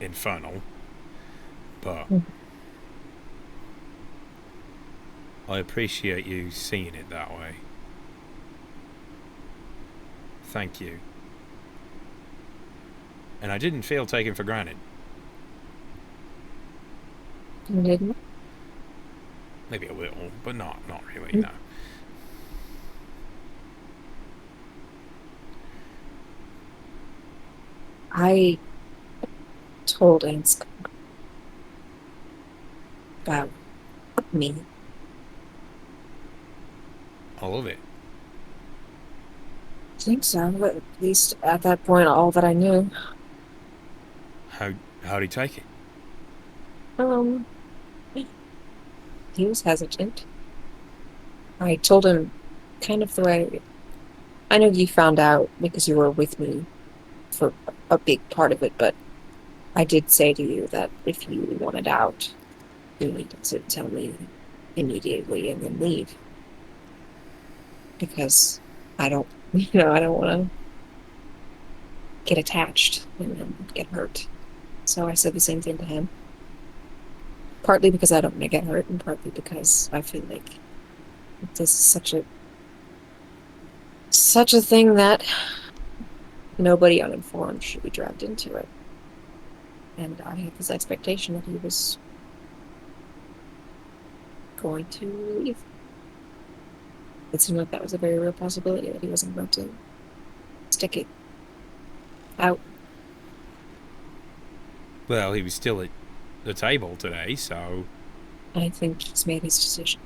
infernal, but Mm. I appreciate you seeing it that way. Thank you. And I didn't feel taken for granted. You didn't? Maybe a little, but not really, Mm. no. I told Ansk about me. All of it. I think so, but at least at that point, all that I knew. How how'd he take it? Um, he was hesitant. I told him kind of the way I know you found out because you were with me for a big part of it, but I did say to you that if you wanted out, you needed to tell me immediately and then leave because I don't, I don't want to get attached and then get hurt. So I said the same thing to him, partly because I don't want to get hurt and partly because I feel like this is such a thing that nobody uninformed should be dragged into it. And I had this expectation that he was going to leave. It seemed like that was a very real possibility that he wasn't going to stick it out. Well, he was still at the table today, so I think he's made his decision.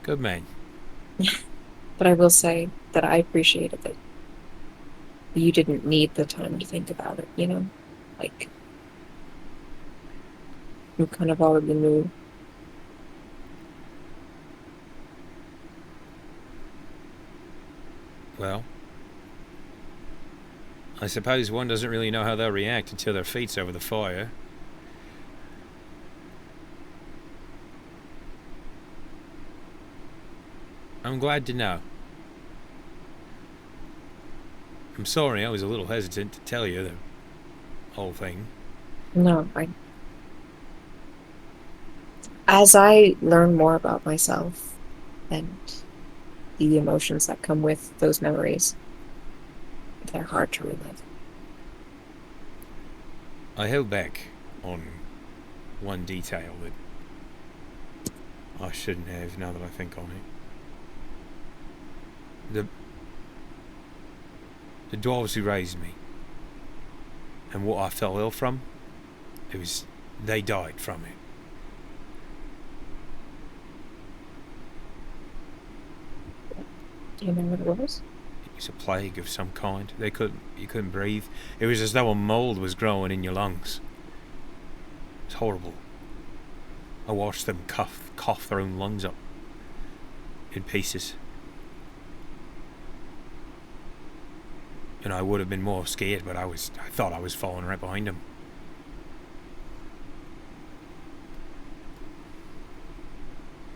good man. But I will say that I appreciated that you didn't need the time to think about it, Like, you kind of already knew. Well, I suppose one doesn't really know how they'll react until their feet's over the fire. I'm glad to know. I'm sorry I was a little hesitant to tell you the whole thing. No, as I learn more about myself and the emotions that come with those memories, they're hard to relive. I held back on one detail that I shouldn't have, now that I think on it. The dwarves who raised me, and what I fell ill from, they died from it. Do you remember what it was? It was a plague of some kind. You couldn't breathe. It was as though a mold was growing in your lungs. It was horrible. I watched them cough their own lungs up in pieces. And I would have been more scared, but I thought I was falling right behind them.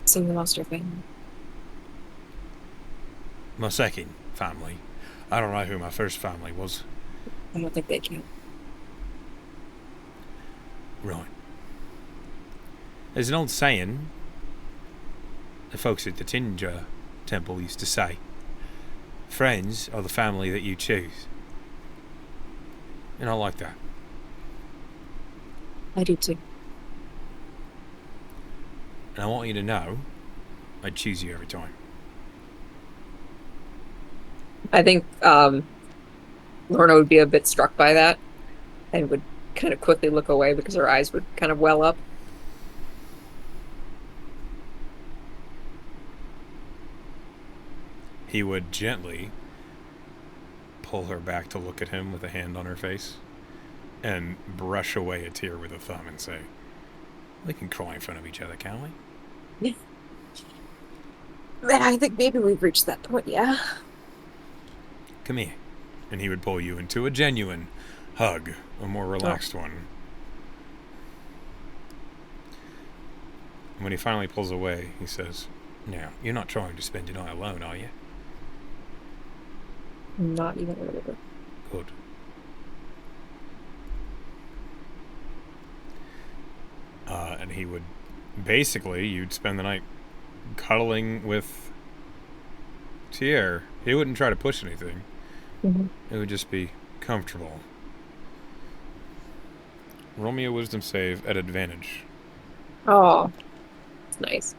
So you lost your family. My second family. I don't know who my first family was. I don't think they can. Right. There's an old saying the folks at the Tinder Temple used to say, friends are the family that you choose. And I like that. I do too. And I want you to know, I'd choose you every time. I think Lorna would be a bit struck by that and would kind of quickly look away because her eyes would kind of well up. He would gently pull her back to look at him with a hand on her face and brush away a tear with a thumb and say, we can cry in front of each other, can't we? I think maybe we've reached that point, yeah. Come here. And he would pull you into a genuine hug, a more relaxed one. And when he finally pulls away, he says, now, you're not trying to spend the night alone, are you? Not even a little bit. Good. And he would, basically, you'd spend the night cuddling with Tier. He wouldn't try to push anything. Mm-hmm. It would just be comfortable. Roll me a wisdom save at advantage. Oh, it's nice.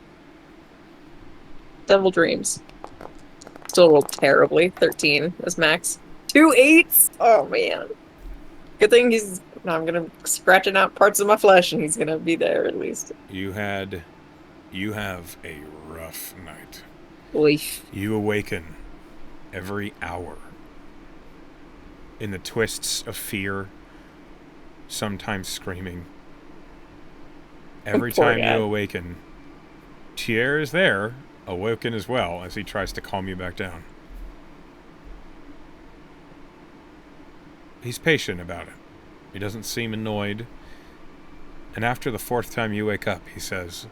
Devil Dreams. Still rolled terribly. 13 is max. 2 8s? Oh, man. Good thing he's... I'm going to scratching out parts of my flesh and he's going to be there at least. You have a rough night. Leaf. You awaken every hour in the twists of fear, sometimes screaming. Every Poor time guy. you awaken, Tier is there, awoken as well, as he tries to calm you back down. He's patient about it. He doesn't seem annoyed. And after the fourth time you wake up, he says,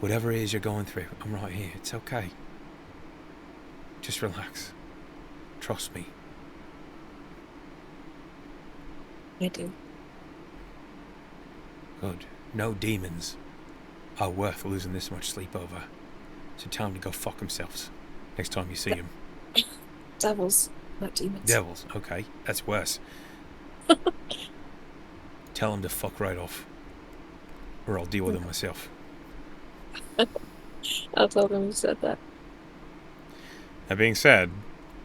whatever it is you're going through, I'm right here. It's okay. Just relax. Trust me. I do. Good. No demons are worth losing this much sleep over. So tell them to go fuck themselves next time you see them. Devils, not demons. Devils. Okay. That's worse. Tell them to fuck right off. Or I'll deal with them myself. I'll tell them you said that. That being said,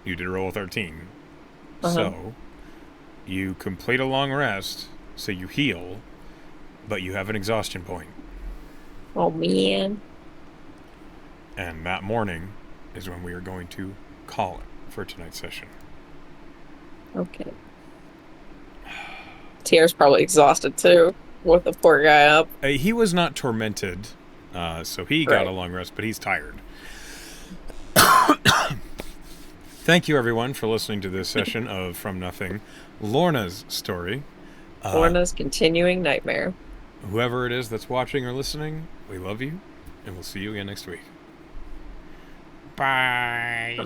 you did roll a 13. Uh-huh. So, you complete a long rest, so you heal, but you have an exhaustion point. Oh, man. And that morning is when we are going to call it for tonight's session. Okay. Tier's probably exhausted too, with the poor guy up. He was not tormented, so he got Right. a long rest, but he's tired. Thank you, everyone, for listening to this session of From Nothing, Lorna's story. Lorna's continuing nightmare. Whoever it is that's watching or listening, we love you, and we'll see you again next week. Bye.